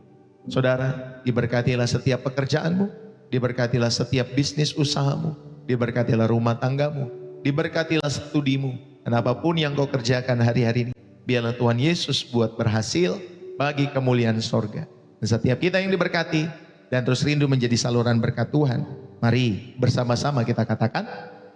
Saudara, diberkatilah setiap pekerjaanmu, diberkatilah setiap bisnis usahamu, diberkatilah rumah tanggamu, diberkatilah studimu, dan apapun yang kau kerjakan hari-hari ini, biarlah Tuhan Yesus buat berhasil bagi kemuliaan sorga. Dan setiap kita yang diberkati dan terus rindu menjadi saluran berkat Tuhan, mari bersama-sama kita katakan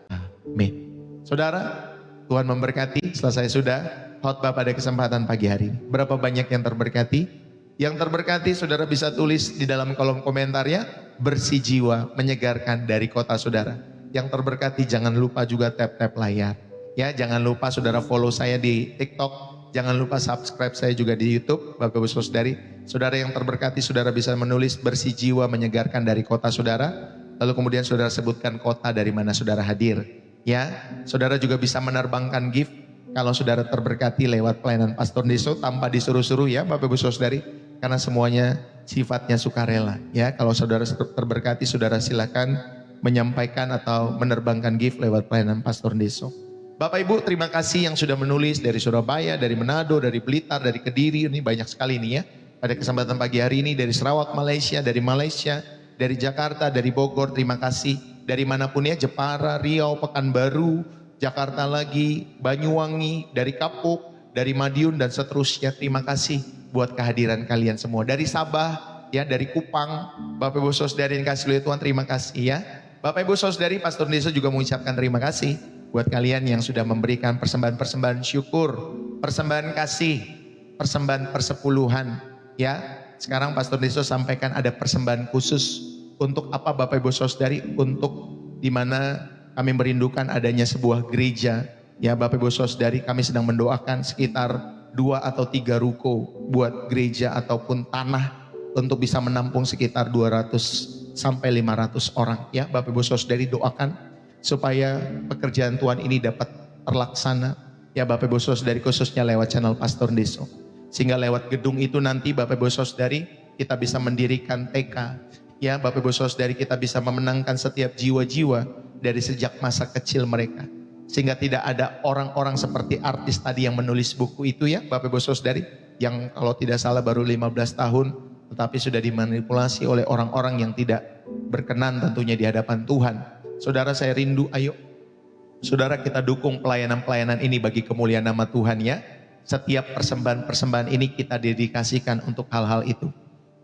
amin. Saudara, Tuhan memberkati. Selesai sudah khotbah pada kesempatan pagi hari ini. Berapa banyak yang terberkati? Yang terberkati saudara bisa tulis di dalam kolom komentarnya, bersih jiwa menyegarkan dari kota saudara. Yang terberkati jangan lupa juga tap-tap layar. Ya, jangan lupa saudara follow saya di TikTok. Jangan lupa subscribe saya juga di YouTube. Bapak Ibu Saudari, saudara yang terberkati, saudara bisa menulis bersih jiwa menyegarkan dari kota saudara. Lalu kemudian saudara sebutkan kota dari mana saudara hadir. Ya, saudara juga bisa menerbangkan gift kalau saudara terberkati lewat pelayanan Pastor Deso tanpa disuruh-suruh ya Bapak Ibu Saudari, karena semuanya sifatnya sukarela. Ya, kalau saudara terberkati, saudara silakan menyampaikan atau menerbangkan gift lewat pelayanan Pastor Deso. Bapak Ibu, terima kasih yang sudah menulis dari Surabaya, dari Manado, dari Blitar, dari Kediri, ini banyak sekali nih ya. Pada kesempatan pagi hari ini dari Sarawak Malaysia, dari Jakarta, dari Bogor, terima kasih. Dari manapun ya, Jepara, Riau, Pekanbaru, Jakarta lagi, Banyuwangi, dari Kapuk, dari Madiun dan seterusnya. Terima kasih buat kehadiran kalian semua. Dari Sabah, ya, dari Kupang, Bapak Ibu Saudari yang kasih oleh Tuhan, terima kasih ya. Bapak Ibu Saudari, Pastor Desa juga mengucapkan terima kasih buat kalian yang sudah memberikan persembahan-persembahan syukur, persembahan kasih, persembahan persepuluhan. Ya, sekarang Pastor Desa sampaikan ada persembahan khusus. Untuk apa Bapak Ibu Saudari? Untuk dimana kami merindukan adanya sebuah gereja. Ya Bapak Ibu Saudari, kami sedang mendoakan sekitar 2 atau 3 ruko buat gereja ataupun tanah untuk bisa menampung sekitar 200 sampai 500 orang. Ya, Bapak Ibu Saudari doakan supaya pekerjaan Tuhan ini dapat terlaksana. Ya, Bapak Ibu Saudari, khususnya lewat channel Pastor Deso. Sehingga lewat gedung itu nanti Bapak Ibu Saudari kita bisa mendirikan TK. Ya, Bapak Ibu Saudari, kita bisa memenangkan setiap jiwa-jiwa dari sejak masa kecil mereka. Sehingga tidak ada orang-orang seperti artis tadi yang menulis buku itu, ya Bapak Ibu Saudari, yang kalau tidak salah baru 15 tahun, tetapi sudah dimanipulasi oleh orang-orang yang tidak berkenan tentunya di hadapan Tuhan. Saudara, saya rindu, ayo saudara kita dukung pelayanan-pelayanan ini bagi kemuliaan nama Tuhan, ya. Setiap persembahan-persembahan ini kita dedikasikan untuk hal-hal itu.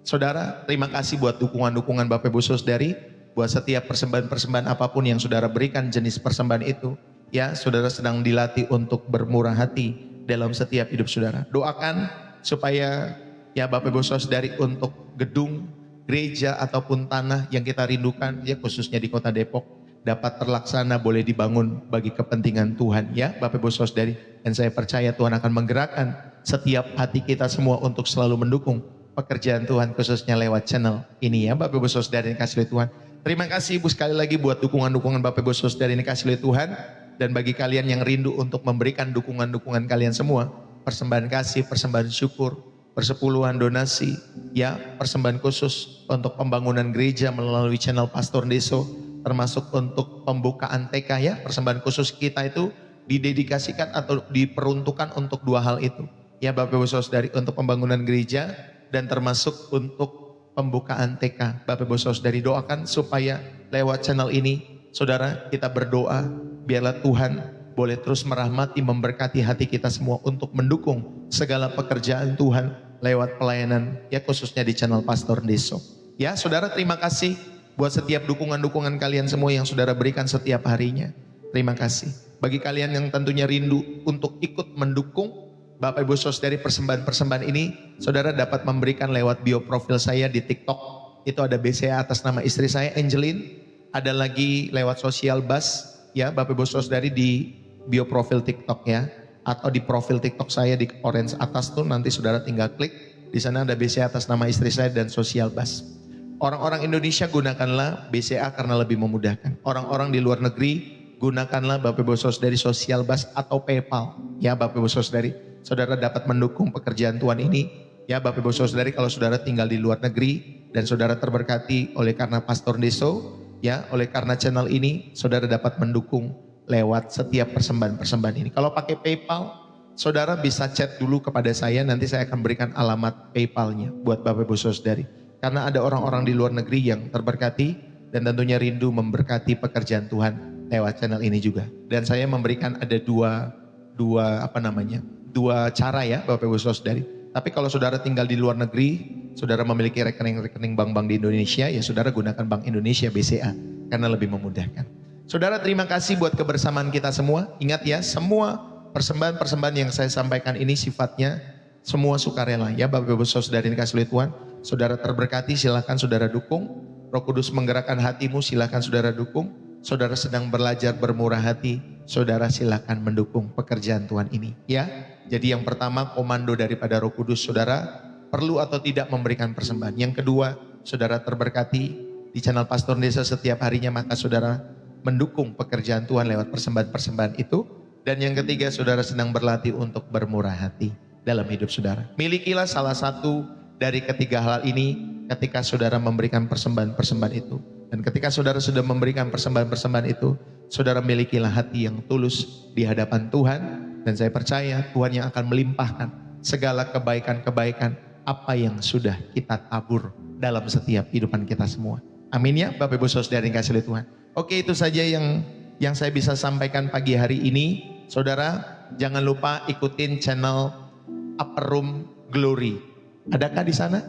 Saudara, terima kasih buat dukungan-dukungan Bapak Ibu Saudari, buat setiap persembahan-persembahan apapun yang saudara berikan, jenis persembahan itu. Ya, saudara sedang dilatih untuk bermurah hati dalam setiap hidup saudara. Doakan supaya ya Bapak Ibu Saudari untuk gedung, gereja ataupun tanah yang kita rindukan, ya khususnya di Kota Depok, dapat terlaksana, boleh dibangun bagi kepentingan Tuhan, ya Bapak Ibu Saudari. Dan saya percaya Tuhan akan menggerakkan setiap hati kita semua untuk selalu mendukung pekerjaan Tuhan, khususnya lewat channel ini, ya Bapak Ibu Saudari yang kasih oleh Tuhan. Terima kasih Ibu sekali lagi buat dukungan-dukungan Bapak Ibu Saudari yang kasih oleh Tuhan. Dan bagi kalian yang rindu untuk memberikan dukungan-dukungan kalian semua, persembahan kasih, persembahan syukur, persepuluhan donasi, ya persembahan khusus untuk pembangunan gereja melalui channel Pastor Deso, termasuk untuk pembukaan TK, ya persembahan khusus kita itu didedikasikan atau diperuntukkan untuk 2 hal itu, ya Bapak Ibu Saudari, untuk pembangunan gereja dan termasuk untuk pembukaan TK. Bapak Ibu Saudari doakan supaya lewat channel ini saudara kita berdoa biarlah Tuhan boleh terus merahmati, memberkati hati kita semua untuk mendukung segala pekerjaan Tuhan lewat pelayanan, ya khususnya di channel Pastor Deso. Ya saudara, terima kasih buat setiap dukungan-dukungan kalian semua yang saudara berikan setiap harinya. Terima kasih. Bagi kalian yang tentunya rindu untuk ikut mendukung Bapak Ibu Saudari persembahan-persembahan ini, saudara dapat memberikan lewat bio profil saya di TikTok. Itu ada BCA atas nama istri saya, Angeline. Ada lagi lewat Social Bus, ya Bapak Ibu Saudari, di bio profil TikTok, ya, atau di profil TikTok saya di orange atas tuh, nanti saudara tinggal klik. Di sana ada BCA atas nama istri saya dan Social Bus. Orang-orang Indonesia gunakanlah BCA karena lebih memudahkan. Orang-orang di luar negeri gunakanlah Bapak Ibu Saudari Social Bus atau PayPal, ya Bapak Ibu Saudari. Saudara dapat mendukung pekerjaan Tuhan ini, ya Bapak Ibu Saudari, kalau saudara tinggal di luar negeri dan saudara terberkati oleh karena Pastor Deso, ya oleh karena channel ini, saudara dapat mendukung lewat setiap persembahan-persembahan ini. Kalau pakai PayPal, saudara bisa chat dulu kepada saya, nanti saya akan berikan alamat PayPal-nya buat Bapak Ibu Saudari. Karena ada orang-orang di luar negeri yang terberkati dan tentunya rindu memberkati pekerjaan Tuhan lewat channel ini juga. Dan saya memberikan ada dua cara, ya Bapak Ibu Saudari. Tapi kalau saudara tinggal di luar negeri, saudara memiliki rekening-rekening bank-bank di Indonesia, ya saudara gunakan Bank Indonesia BCA karena lebih memudahkan. Saudara, terima kasih buat kebersamaan kita semua. Ingat ya, semua persembahan-persembahan yang saya sampaikan ini sifatnya semua sukarela, ya Bapak Ibu Saudari yang kasih oleh Tuhan. Saudara terberkati, silakan saudara dukung. Roh Kudus menggerakkan hatimu, silakan saudara dukung. Saudara sedang belajar bermurah hati, saudara silakan mendukung pekerjaan Tuhan ini, ya. Jadi yang pertama, komando daripada Roh Kudus, saudara perlu atau tidak memberikan persembahan. Yang kedua, saudara terberkati di channel Pastor Deso setiap harinya, maka saudara mendukung pekerjaan Tuhan lewat persembahan-persembahan itu. Dan yang ketiga, saudara sedang berlatih untuk bermurah hati dalam hidup saudara. Milikilah salah satu dari ketiga hal ini ketika saudara memberikan persembahan-persembahan itu. Dan ketika saudara sudah memberikan persembahan-persembahan itu, saudara milikilah hati yang tulus di hadapan Tuhan. Dan saya percaya Tuhan yang akan melimpahkan segala kebaikan-kebaikan apa yang sudah kita tabur dalam setiap kehidupan kita semua. Amin ya Bapak Ibu Saudari yang kasih oleh Tuhan. Oke, itu saja yang saya bisa sampaikan pagi hari ini. Saudara, jangan lupa ikutin channel Upper Room Glory. Adakah di sana?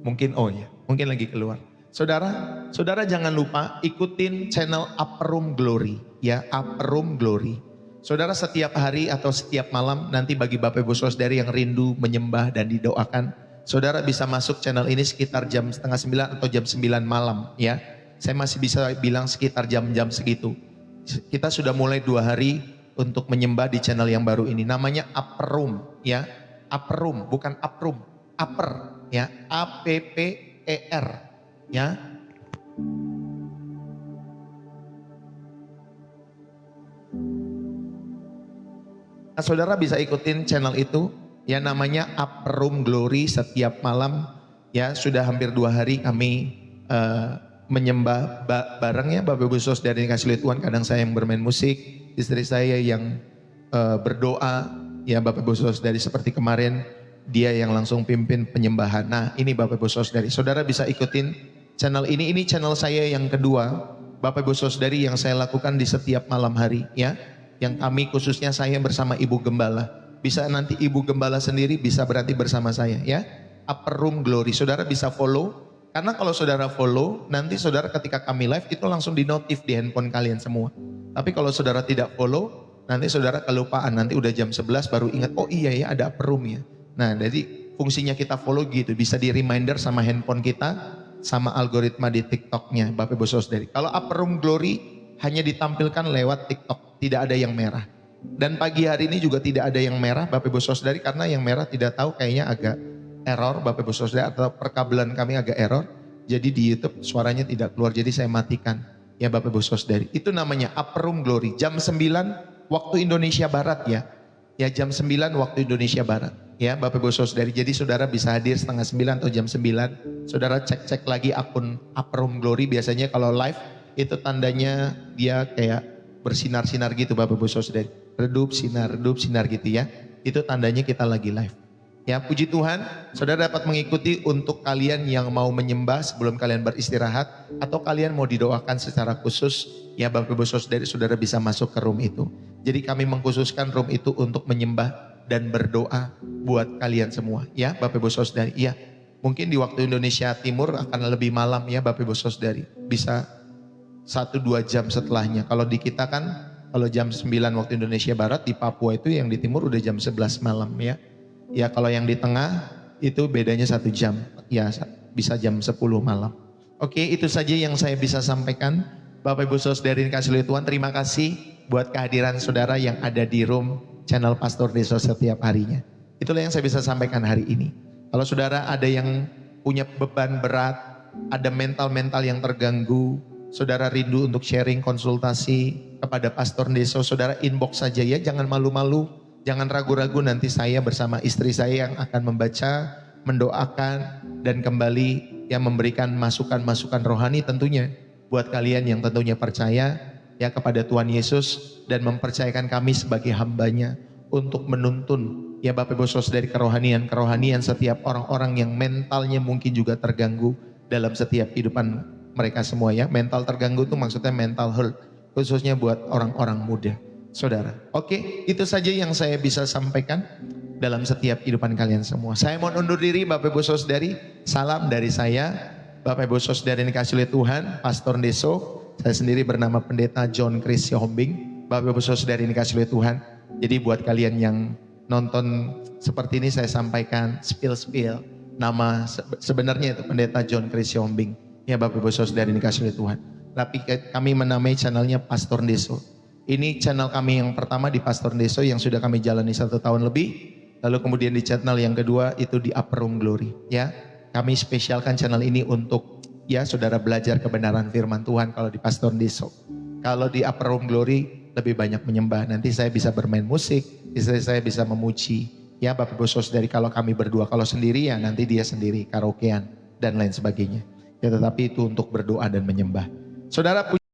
Mungkin, oh ya, mungkin lagi keluar. Saudara jangan lupa ikutin channel Upper Room Glory, ya, Upper Room Glory. Saudara, setiap hari atau setiap malam nanti bagi Bapak Ibu Saudari yang rindu menyembah dan didoakan, saudara bisa masuk channel ini sekitar jam 8:30 atau jam 9 malam, ya. Saya masih bisa bilang sekitar jam-jam segitu. Kita sudah mulai 2 hari untuk menyembah di channel yang baru ini. Namanya Upper Room ya. Upper Room bukan Upper Room. Upper ya. APPER ya. Nah, saudara bisa ikutin channel itu ya, namanya Upper Room Glory. Setiap malam ya, sudah hampir 2 hari kami menyembah bareng ya Bapak Ibu Saudara yang dikasihi oleh Tuhan. Kadang saya yang bermain musik, istri saya yang berdoa ya Bapak Ibu Saudara. Seperti kemarin dia yang langsung pimpin penyembahan. Nah ini Bapak Ibu Saudara, saudara bisa ikutin channel ini channel saya yang kedua Bapak Ibu Saudara, yang saya lakukan di setiap malam hari ya. Yang kami khususnya saya bersama Ibu Gembala. Bisa nanti Ibu Gembala sendiri, bisa berarti bersama saya ya. Upper Room Glory, saudara bisa follow. Karena kalau saudara follow, nanti saudara ketika kami live itu langsung dinotif di handphone kalian semua. Tapi kalau saudara tidak follow, nanti saudara kelupaan. Nanti udah jam 11 baru ingat, oh iya ya ada Upper Room ya. Nah jadi fungsinya kita follow gitu. Bisa di reminder sama handphone kita, sama algoritma di TikToknya Bapak Ibu Saudara. Kalau Upper Room Glory hanya ditampilkan lewat TikTok. Tidak ada yang merah. Dan pagi hari ini juga tidak ada yang merah Bapak Ibu Saudari, karena yang merah tidak tahu kayaknya agak error Bapak Ibu Saudari, atau perkabelan kami agak error. Jadi di YouTube suaranya tidak keluar, jadi saya matikan ya Bapak Ibu Saudari. Itu namanya Upper Room Glory. Jam 9 waktu Indonesia Barat ya. Ya jam 9 waktu Indonesia Barat ya Bapak Ibu Saudari. Jadi saudara bisa hadir setengah 9 atau jam 9. Saudara cek-cek lagi akun Upper Room Glory. Biasanya kalau live itu tandanya dia kayak bersinar-sinar gitu Bapak Ibu Saudara. Redup sinar gitu ya. Itu tandanya kita lagi live. Ya puji Tuhan, saudara dapat mengikuti. Untuk kalian yang mau menyembah sebelum kalian beristirahat, atau kalian mau didoakan secara khusus, ya Bapak Ibu Saudara, saudara bisa masuk ke room itu. Jadi kami mengkhususkan room itu untuk menyembah dan berdoa buat kalian semua. Ya Bapak Ibu Saudara, iya. Mungkin di waktu Indonesia Timur akan lebih malam ya Bapak Ibu Saudara. Bisa 1-2 jam setelahnya. Kalau di kita kan, kalau jam 9 waktu Indonesia Barat, di Papua itu yang di timur udah jam 11 malam ya. Ya kalau yang di tengah itu bedanya 1 jam. Ya bisa jam 10 malam. Oke, itu saja yang saya bisa sampaikan. Bapak Ibu Saudara yang dikasihi oleh Tuhan, terima kasih buat kehadiran saudara yang ada di room channel Pastor Deso setiap harinya. Itulah yang saya bisa sampaikan hari ini. Kalau saudara ada yang punya beban berat, ada mental-mental yang terganggu, saudara rindu untuk sharing, konsultasi kepada Pastor Deso, saudara inbox saja ya, jangan malu-malu, jangan ragu-ragu. Nanti saya bersama istri saya yang akan membaca, mendoakan, dan kembali yang memberikan masukan-masukan rohani tentunya buat kalian yang tentunya percaya ya kepada Tuhan Yesus dan mempercayakan kami sebagai hambanya untuk menuntun ya Bapak Ibu Saudara dari kerohanian setiap orang-orang yang mentalnya mungkin juga terganggu dalam setiap kehidupan mereka semua ya. Mental terganggu itu maksudnya mental health, khususnya buat orang-orang muda saudara. Oke, itu saja yang saya bisa sampaikan dalam setiap kehidupan kalian semua. Saya mau undur diri Bapak Ibu Saudari. Salam dari saya Bapak Ibu Saudari yang dikasihi oleh Tuhan, Pastor Deso. Saya sendiri bernama Pendeta John Chris Sihombing. Bapak Ibu Saudari yang dikasihi oleh Tuhan. Jadi buat kalian yang nonton seperti ini, saya sampaikan spill nama sebenarnya itu Pendeta John Chris Sihombing. Ya Bapak Ibu Saudara yang dikasihi oleh Tuhan. Tapi kami menamai channelnya Pastor Deso. Ini channel kami yang pertama di Pastor Deso yang sudah kami jalani 1 tahun lebih. Lalu kemudian di channel yang kedua itu di Upper Room Glory. Ya, kami spesialkan channel ini untuk ya saudara belajar kebenaran firman Tuhan kalau di Pastor Deso. Kalau di Upper Room Glory lebih banyak menyembah. Nanti saya bisa bermain musik, istri saya bisa memuji. Ya Bapak Ibu Saudari, kalau kami berdua, kalau sendiri ya nanti dia sendiri karaokean dan lain sebagainya. Ya tetapi itu untuk berdoa dan menyembah. Saudara